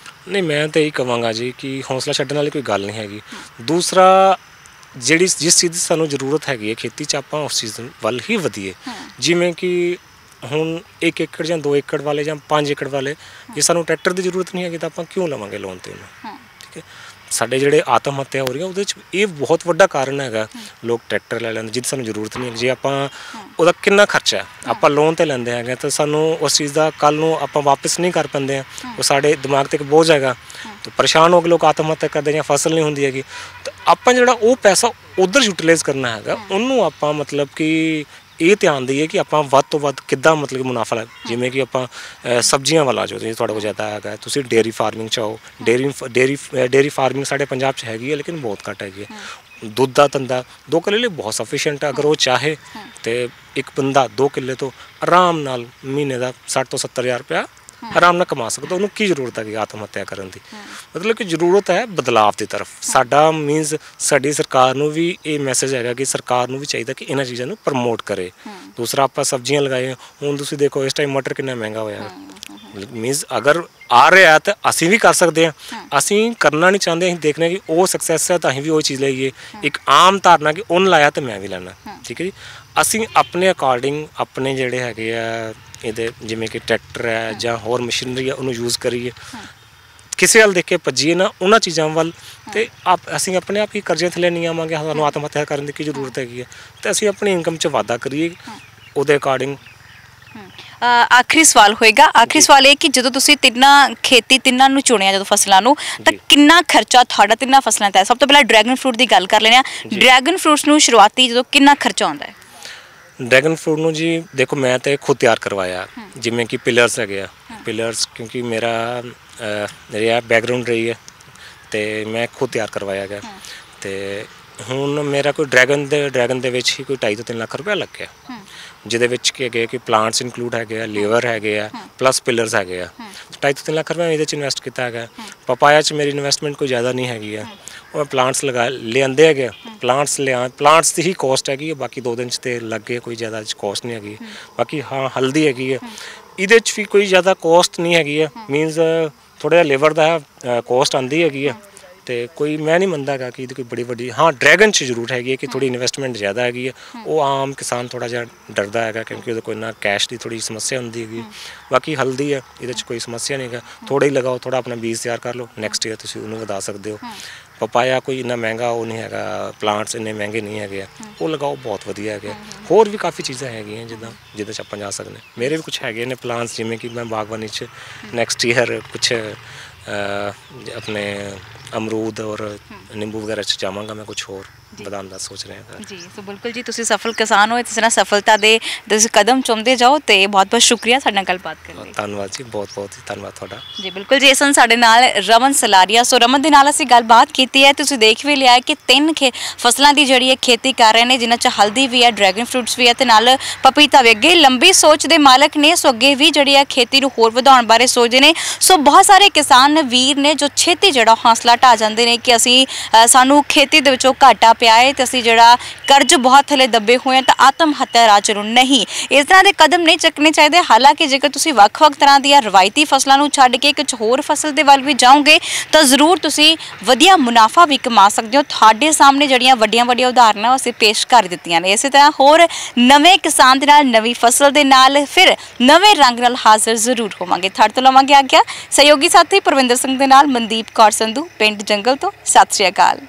ਨਹੀਂ, ਮੈਂ ਤਾਂ ਇਹੀ ਕਹਾਂਗਾ ਜੀ ਕਿ ਹੌਸਲਾ ਛੱਡਣ ਵਾਲੀ ਕੋਈ ਗੱਲ ਨਹੀਂ ਹੈਗੀ। ਦੂਸਰਾ ਜਿਸ ਚੀਜ਼ ਦੀ ਸਾਨੂੰ ਜ਼ਰੂਰਤ ਹੈਗੀ ਹੈ ਖੇਤੀ 'ਚ, ਆਪਾਂ ਉਸ ਚੀਜ਼ ਵੱਲ ਹੀ ਵਧੀਏ। ਜਿਵੇਂ ਕਿ ਹੁਣ 1 ਏਕੜ ਜਾਂ 2 ਏਕੜ ਵਾਲੇ ਜਾਂ 5 ਏਕੜ ਵਾਲੇ, ਜੇ ਸਾਨੂੰ ਟਰੈਕਟਰ ਦੀ ਜ਼ਰੂਰਤ ਨਹੀਂ ਹੈਗੀ ਤਾਂ ਆਪਾਂ ਕਿਉਂ ਲਵਾਂਗੇ ਲੋਨ 'ਤੇ ਉਹਨੂੰ? ਠੀਕ ਹੈ। ਸਾਡੇ ਜਿਹੜੇ ਆਤਮ ਹੱਤਿਆ ਹੋ ਰਹੀਆਂ ਉਹਦੇ 'ਚ ਇਹ ਬਹੁਤ ਵੱਡਾ ਕਾਰਨ ਹੈਗਾ। ਲੋਕ ਟਰੈਕਟਰ ਲੈ ਲੈਂਦੇ ਜਿਹਦੀ ਸਾਨੂੰ ਜ਼ਰੂਰਤ ਨਹੀਂ ਹੈ। ਜੇ ਆਪਾਂ ਉਹਦਾ ਕਿੰਨਾ ਖਰਚਾ ਆਪਾਂ ਲੋਨ 'ਤੇ ਲੈਂਦੇ ਹੈਗੇ ਤਾਂ ਸਾਨੂੰ ਉਸ ਚੀਜ਼ ਦਾ ਕੱਲ੍ਹ ਨੂੰ ਆਪਾਂ ਵਾਪਸ ਨਹੀਂ ਕਰ ਪਾਉਂਦੇ ਹਾਂ, ਉਹ ਸਾਡੇ ਦਿਮਾਗ 'ਤੇ ਇੱਕ ਬੋਝ ਹੈਗਾ। ਤਾਂ ਪਰੇਸ਼ਾਨ ਹੋ ਕੇ ਲੋਕ ਆਤਮ ਹੱਤਿਆ ਕਰਦੇ ਜਾਂ ਫਸਲ ਨਹੀਂ ਹੁੰਦੀ ਹੈਗੀ। ਤਾਂ ਆਪਾਂ ਜਿਹੜਾ ਉਹ ਪੈਸਾ ਉੱਧਰ ਯੂਟੀਲਾਈਜ਼ ਕਰਨਾ ਹੈਗਾ, ਉਹਨੂੰ ਆਪਾਂ ਮਤਲਬ ਕਿ ਇਹ ਧਿਆਨ ਦਈਏ ਕਿ ਆਪਾਂ ਵੱਧ ਤੋਂ ਵੱਧ ਕਿੱਦਾਂ ਮਤਲਬ ਕਿ ਮੁਨਾਫਾ ਲੈ, ਜਿਵੇਂ ਕਿ ਆਪਾਂ ਸਬਜ਼ੀਆਂ ਵੱਲ ਆ ਜਾਓ, ਜੇ ਤੁਹਾਡੇ ਕੋਲ ਜ਼ਿਆਦਾ ਹੈਗਾ ਤੁਸੀਂ ਡੇਅਰੀ ਫਾਰਮਿੰਗ 'ਚ ਆਓ। ਡੇਅਰੀ ਫਾਰਮਿੰਗ ਸਾਡੇ ਪੰਜਾਬ 'ਚ ਹੈਗੀ ਹੈ ਲੇਕਿਨ ਬਹੁਤ ਘੱਟ ਹੈਗੀ ਹੈ। ਦੁੱਧ ਦਾ ਧੰਦਾ 2 ਕਿੱਲੇ ਲਈ ਬਹੁਤ ਸਫੀਸ਼ੀਐਂਟ ਹੈ। ਅਗਰ ਉਹ ਚਾਹੇ ਤੇ ਇੱਕ ਬੰਦਾ 2 ਕਿੱਲੇ ਤੋਂ ਆਰਾਮ ਨਾਲ ਮਹੀਨੇ ਦਾ 60 ਤੋਂ 70 ਹਜ਼ਾਰ ਰੁਪਇਆ ਆਰਾਮ ਨਾਲ ਕਮਾ ਸਕਦਾ। ਉਹਨੂੰ ਕੀ ਜ਼ਰੂਰਤ ਹੈ ਕਿ ਆਤਮ ਹੱਤਿਆ ਕਰਨ ਦੀ? ਮਤਲਬ ਕਿ ਜ਼ਰੂਰਤ ਹੈ ਬਦਲਾਵ ਦੀ ਤਰਫ। ਸਾਡਾ ਮੀਨਸ ਸਾਡੀ ਸਰਕਾਰ ਨੂੰ ਵੀ ਇਹ ਮੈਸੇਜ ਹੈਗਾ ਕਿ ਸਰਕਾਰ ਨੂੰ ਵੀ ਚਾਹੀਦਾ ਕਿ ਇਹਨਾਂ ਚੀਜ਼ਾਂ ਨੂੰ ਪ੍ਰਮੋਟ ਕਰੇ। ਦੂਸਰਾ ਆਪਾਂ ਸਬਜ਼ੀਆਂ ਲਗਾਏ, ਹੁਣ ਤੁਸੀਂ ਦੇਖੋ ਇਸ ਟਾਈਮ ਮਟਰ ਕਿੰਨਾ ਮਹਿੰਗਾ ਹੋਇਆ। ਮੀਨਸ ਅਗਰ ਆ ਰਿਹਾ ਤਾਂ ਅਸੀਂ ਵੀ ਕਰ ਸਕਦੇ ਹਾਂ। ਅਸੀਂ ਕਰਨਾ ਨਹੀਂ ਚਾਹੁੰਦੇ, ਅਸੀਂ ਦੇਖਦੇ ਕਿ ਉਹ ਸਕਸੈਸ ਹੈ ਤਾਂ ਅਸੀਂ ਵੀ ਉਹ ਚੀਜ਼ ਲਈਏ। ਇੱਕ ਆਮ ਧਾਰਨਾ ਕਿ ਉਹਨ ਲਾਇਆ ਤਾਂ ਮੈਂ ਵੀ ਲੈਣਾ, ਠੀਕ ਹੈ ਜੀ। ਅਸੀਂ ਆਪਣੇ ਅਕੋਰਡਿੰਗ ਆਪਣੇ ਜਿਹੜੇ ਹੈਗੇ ਆ ਇਹਦੇ ਜਿਵੇਂ ਕਿ ਟਰੈਕਟਰ ਹੈ ਜਾਂ ਹੋਰ ਮਸ਼ੀਨਰੀ ਹੈ ਉਹਨੂੰ ਯੂਜ਼ ਕਰੀਏ। ਕਿਸੇ ਵੱਲ ਦੇਖ ਕੇ ਭੱਜੀਏ ਨਾ ਉਹਨਾਂ ਚੀਜ਼ਾਂ ਵੱਲ, ਤੇ ਅਸੀਂ ਆਪਣੇ ਆਪ ਹੀ ਕਰਜ਼ੇ ਥੱਲੇ ਨਹੀਂ ਆਵਾਂਗੇ। ਸਾਨੂੰ ਆਤਮ ਹੱਤਿਆ ਕਰਨ ਦੀ ਕੀ ਜ਼ਰੂਰਤ ਹੈਗੀ ਹੈ? ਤੇ ਅਸੀਂ ਆਪਣੀ ਇਨਕਮ 'ਚ ਵਾਧਾ ਕਰੀਏ ਉਹਦੇ ਅਕੋਰਡਿੰਗ। ਆਖਰੀ ਸਵਾਲ ਹੋਏਗਾ, ਆਖਰੀ ਸਵਾਲ ਇਹ ਕਿ ਜਦੋਂ ਤੁਸੀਂ ਤਿੰਨਾਂ ਨੂੰ ਚੁਣਿਆ ਜਦੋਂ ਫਸਲਾਂ ਨੂੰ, ਤਾਂ ਕਿੰਨਾ ਖਰਚਾ ਤੁਹਾਡਾ ਤਿੰਨਾਂ ਫਸਲਾਂ ਤੇ? ਸਭ ਤੋਂ ਪਹਿਲਾਂ ਡਰੈਗਨ ਫਰੂਟ ਦੀ ਗੱਲ ਕਰ ਲੈਂਦੇ ਹਾਂ। ਡਰੈਗਨ ਫਰੂਟਸ ਨੂੰ ਸ਼ੁਰੂਆਤੀ ਜਦੋਂ ਕਿੰਨਾ ਖਰਚਾ ਆਉਂਦਾ ਹੈ? ਡਰੈਗਨ ਫਰੂਟ ਨੂੰ ਜੀ ਦੇਖੋ ਮੈਂ ਤਾਂ ਖੁਦ ਤਿਆਰ ਕਰਵਾਇਆ, ਜਿਵੇਂ ਕਿ ਪਿਲਰਸ ਹੈਗੇ ਆ। ਪਿਲਰਸ ਕਿਉਂਕਿ ਮੇਰਾ ਬੈਕਗਰਾਊਂਡ ਰਹੀ ਹੈ ਅਤੇ ਮੈਂ ਖੁਦ ਤਿਆਰ ਕਰਵਾਇਆ ਗਿਆ। ਅਤੇ ਹੁਣ ਮੇਰਾ ਕੋਈ ਡਰੈਗਨ ਦੇ ਵਿੱਚ ਹੀ ਕੋਈ 2.5 ਤੋਂ 3 ਲੱਖ ਰੁਪਇਆ ਲੱਗ ਗਿਆ, ਜਿਹਦੇ ਵਿੱਚ ਕੀ ਹੈਗੇ ਕਿ ਪਲਾਂਟਸ ਇਨਕਲੂਡ ਹੈਗੇ ਆ, ਲੇਬਰ ਹੈਗੇ ਆ, ਪਲੱਸ ਪਿਲਰਸ ਹੈਗੇ ਆ। 2.5 ਤੋਂ 3 ਲੱਖ ਰੁਪਇਆ ਇਹਦੇ 'ਚ ਇਨਵੈਸਟ ਕੀਤਾ ਹੈਗਾ। ਪਪਾਇਆ 'ਚ ਮੇਰੀ ਇਨਵੈਸਟਮੈਂਟ ਕੋਈ ਜ਼ਿਆਦਾ ਨਹੀਂ ਹੈਗੀ ਆ। ਉਹ ਪਲਾਂਟਸ ਲਿਆਂਦੇ ਹੈਗੇ, ਪਲਾਂਟਸ ਦੀ ਹੀ ਕੋਸਟ ਹੈਗੀ ਹੈ। ਬਾਕੀ 2 ਦਿਨ 'ਚ ਤੇ ਲੱਗ ਗਏ, ਕੋਈ ਜ਼ਿਆਦਾ ਕੋਸਟ ਨਹੀਂ ਹੈਗੀ। ਬਾਕੀ ਹਾਂ ਹਲਦੀ ਹੈਗੀ ਹੈ, ਇਹਦੇ 'ਚ ਵੀ ਕੋਈ ਜ਼ਿਆਦਾ ਕੋਸਟ ਨਹੀਂ ਹੈਗੀ ਹੈ। ਮੀਨਸ ਥੋੜ੍ਹਾ ਜਿਹਾ ਲੇਬਰ ਦਾ ਕੋਸਟ ਆਉਂਦੀ ਹੈਗੀ ਹੈ। ਅਤੇ ਕੋਈ ਮੈਂ ਨਹੀਂ ਮੰਨਦਾ ਹੈਗਾ ਕਿ ਇਹਦੀ ਕੋਈ ਬੜੀ ਵੱਡੀ, ਹਾਂ ਡਰੈਗਨ 'ਚ ਜ਼ਰੂਰ ਹੈਗੀ ਹੈ ਕਿ ਥੋੜ੍ਹੀ ਇਨਵੈਸਟਮੈਂਟ ਜ਼ਿਆਦਾ ਹੈਗੀ ਹੈ। ਉਹ ਆਮ ਕਿਸਾਨ ਥੋੜ੍ਹਾ ਜਿਹਾ ਡਰਦਾ ਹੈਗਾ ਕਿਉਂਕਿ ਉਹਦੇ ਕੋਲ ਨਾ ਕੈਸ਼ ਦੀ ਥੋੜ੍ਹੀ ਸਮੱਸਿਆ ਹੁੰਦੀ ਹੈਗੀ। ਬਾਕੀ ਹਲਦੀ ਹੈ, ਇਹਦੇ 'ਚ ਕੋਈ ਸਮੱਸਿਆ ਨਹੀਂ ਹੈਗਾ। ਥੋੜ੍ਹਾ ਹੀ ਲਗਾਓ, ਥੋੜ੍ਹਾ ਆਪਣਾ ਬੀਜ ਤਿਆਰ ਕਰ ਲਓ, ਨੈਕਸਟ ਈਅਰ ਤੁਸੀਂ ਉਹਨੂੰ ਵਧਾ ਸਕਦੇ ਹੋ। ਪਪਾਇਆ ਕੋਈ ਇੰਨਾ ਮਹਿੰਗਾ ਉਹ ਨਹੀਂ ਹੈਗਾ, ਪਲਾਂਟਸ ਇੰਨੇ ਮਹਿੰਗੇ ਨਹੀਂ ਹੈਗੇ ਆ, ਉਹ ਲਗਾਓ ਬਹੁਤ ਵਧੀਆ ਹੈਗੇ। ਹੋਰ ਵੀ ਕਾਫੀ ਚੀਜ਼ਾਂ ਹੈਗੀਆਂ ਜਿਹਦੇ 'ਚ ਆਪਾਂ ਜਾ ਸਕਦੇ। ਮੇਰੇ ਵੀ ਕੁਛ ਹੈਗੇ ਨੇ ਪਲਾਂਟਸ, ਜਿਵੇਂ ਕਿ ਮੈਂ ਬਾਗਬਾਨੀ 'ਚ ਨੈਕਸਟ ਈਅਰ ਕੁਛ ਆਪਣੇ ਅਮਰੂਦ ਔਰ ਨਿੰਬੂ ਵਗੈਰਾ 'ਚ ਜਾਵਾਂਗਾ। ਮੈਂ ਕੁਛ ਹੋਰ ਵਧਾਉਣ ਦਾ ਸੋਚ ਰਿਹਾ ਜੀ। ਸੋ ਬਿਲਕੁਲ ਜੀ, ਤੁਸੀਂ ਸਫਲ ਕਿਸਾਨ ਹੋ, ਇਸ ਤਰ੍ਹਾਂ ਸਫਲਤਾ ਦੇ ਤੁਸੀਂ ਕਦਮ ਚੁੰਮਦੇ ਜਾਓ। ਤੇ ਬਹੁਤ ਬਹੁਤ ਸ਼ੁਕਰੀਆ ਸਾਡੇ ਨਾਲ ਗੱਲਬਾਤ ਕਰਨ ਲਈ। ਧੰਨਵਾਦ ਜੀ, ਬਹੁਤ ਬਹੁਤ ਧੰਨਵਾਦ ਤੁਹਾਡਾ ਜੀ। ਬਿਲਕੁਲ ਜੀ, ਇਸ ਸਾਡੇ ਨਾਲ ਰਮਨ ਸਲਾਰੀਆ। ਸੋ ਰਮਨ ਦੇ ਨਾਲ ਅਸੀਂ ਗੱਲਬਾਤ ਕੀਤੀ ਹੈ। ਤੁਸੀਂ ਦੇਖ ਵੀ ਲਿਆ ਕਿ 3 ਫਸਲਾਂ ਦੀ ਜਿਹੜੀ ਹੈ ਖੇਤੀ ਕਰ ਰਹੇ ਨੇ, ਜਿਨ੍ਹਾਂ 'ਚ ਹਲਦੀ ਵੀ ਹੈ, ਡਰੈਗਨ ਫਰੂਟਸ ਵੀ ਹੈ ਤੇ ਨਾਲ ਪਪੀਤਾ ਵੀ। ਅੱਗੇ ਲੰਬੀ ਸੋਚ ਦੇ ਮਾਲਕ ਨੇ, ਸੋ ਅੱਗੇ ਵੀ ਜਿਹੜੀ ਹੈ ਖੇਤੀ ਨੂੰ ਹੋਰ ਵਧਾਉਣ ਬਾਰੇ ਸੋਚਦੇ ਨੇ। ਸੋ ਬਹੁਤ ਸਾਰੇ ਕਿਸਾਨ ਵੀਰ ਨੇ ਜੋ ਛੇਤੀ ਜਿਹੜਾ ਹੌਸਲਾ ਢਾਹ ਜਾਂਦੇ ਨੇ ਕਿ ਸਾਨੂੰ ਖੇਤੀ ਦੇ ਵਿੱਚੋਂ ਘਾਟਾ ਪਿਆ ਹੈ ਤੇ ਅਸੀਂ ਜਿਹੜਾ ਕਰਜ਼ ਬਹੁਤ ਥੱਲੇ ਦੱਬੇ ਹੋਏ ਹਾਂ ਤਾਂ ਆਤਮ ਹੱਤਿਆ ਰਾਹ 'ਚ ਨਹੀਂ। ਇਸ ਤਰ੍ਹਾਂ ਦੇ ਕਦਮ ਨਹੀਂ ਚੱਕਣੇ ਚਾਹੀਦੇ। ਹਾਲਾਂਕਿ ਜੇਕਰ ਤੁਸੀਂ ਵੱਖ-ਵੱਖ ਤਰ੍ਹਾਂ ਦੀਆਂ ਰਵਾਇਤੀ ਫਸਲਾਂ ਨੂੰ ਛੱਡ ਕੇ ਕੁਝ ਹੋਰ ਫਸਲ ਦੇ ਵੱਲ ਵੀ ਜਾਓਗੇ ਤਾਂ ਜ਼ਰੂਰ ਤੁਸੀਂ ਵਧੀਆ ਮੁਨਾਫਾ ਵੀ ਕਮਾ ਸਕਦੇ ਹੋ। ਤੁਹਾਡੇ ਸਾਹਮਣੇ ਜਿਹੜੀਆਂ ਵੱਡੀਆਂ ਉਦਾਹਰਨਾਂ ਅਸੀਂ ਪੇਸ਼ ਕਰ ਦਿੱਤੀਆਂ ਨੇ। ਇਸੇ ਤਰ੍ਹਾਂ ਹੋਰ ਨਵੇਂ ਕਿਸਾਨ ਦੇ ਨਾਲ, ਨਵੀਂ ਫਸਲ ਦੇ ਨਾਲ ਫਿਰ ਨਵੇਂ ਰੰਗ ਨਾਲ ਹਾਜ਼ਰ ਜ਼ਰੂਰ ਹੋਵਾਂਗੇ। ਤੁਹਾਡੇ ਤੋਂ ਲਵਾਂਗੇ ਆਗਿਆ। ਸਹਿਯੋਗੀ ਸਾਥੀ ਪਰਵਿੰਦਰ ਸਿੰਘ ਦੇ ਨਾਲ ਮਨਦੀਪ ਕੌਰ ਸੰਧੂ, ਪਿੰਡ ਜੰਗਲ ਤੋਂ। ਸਤਿ ਸ਼੍ਰੀ ਅਕਾਲ।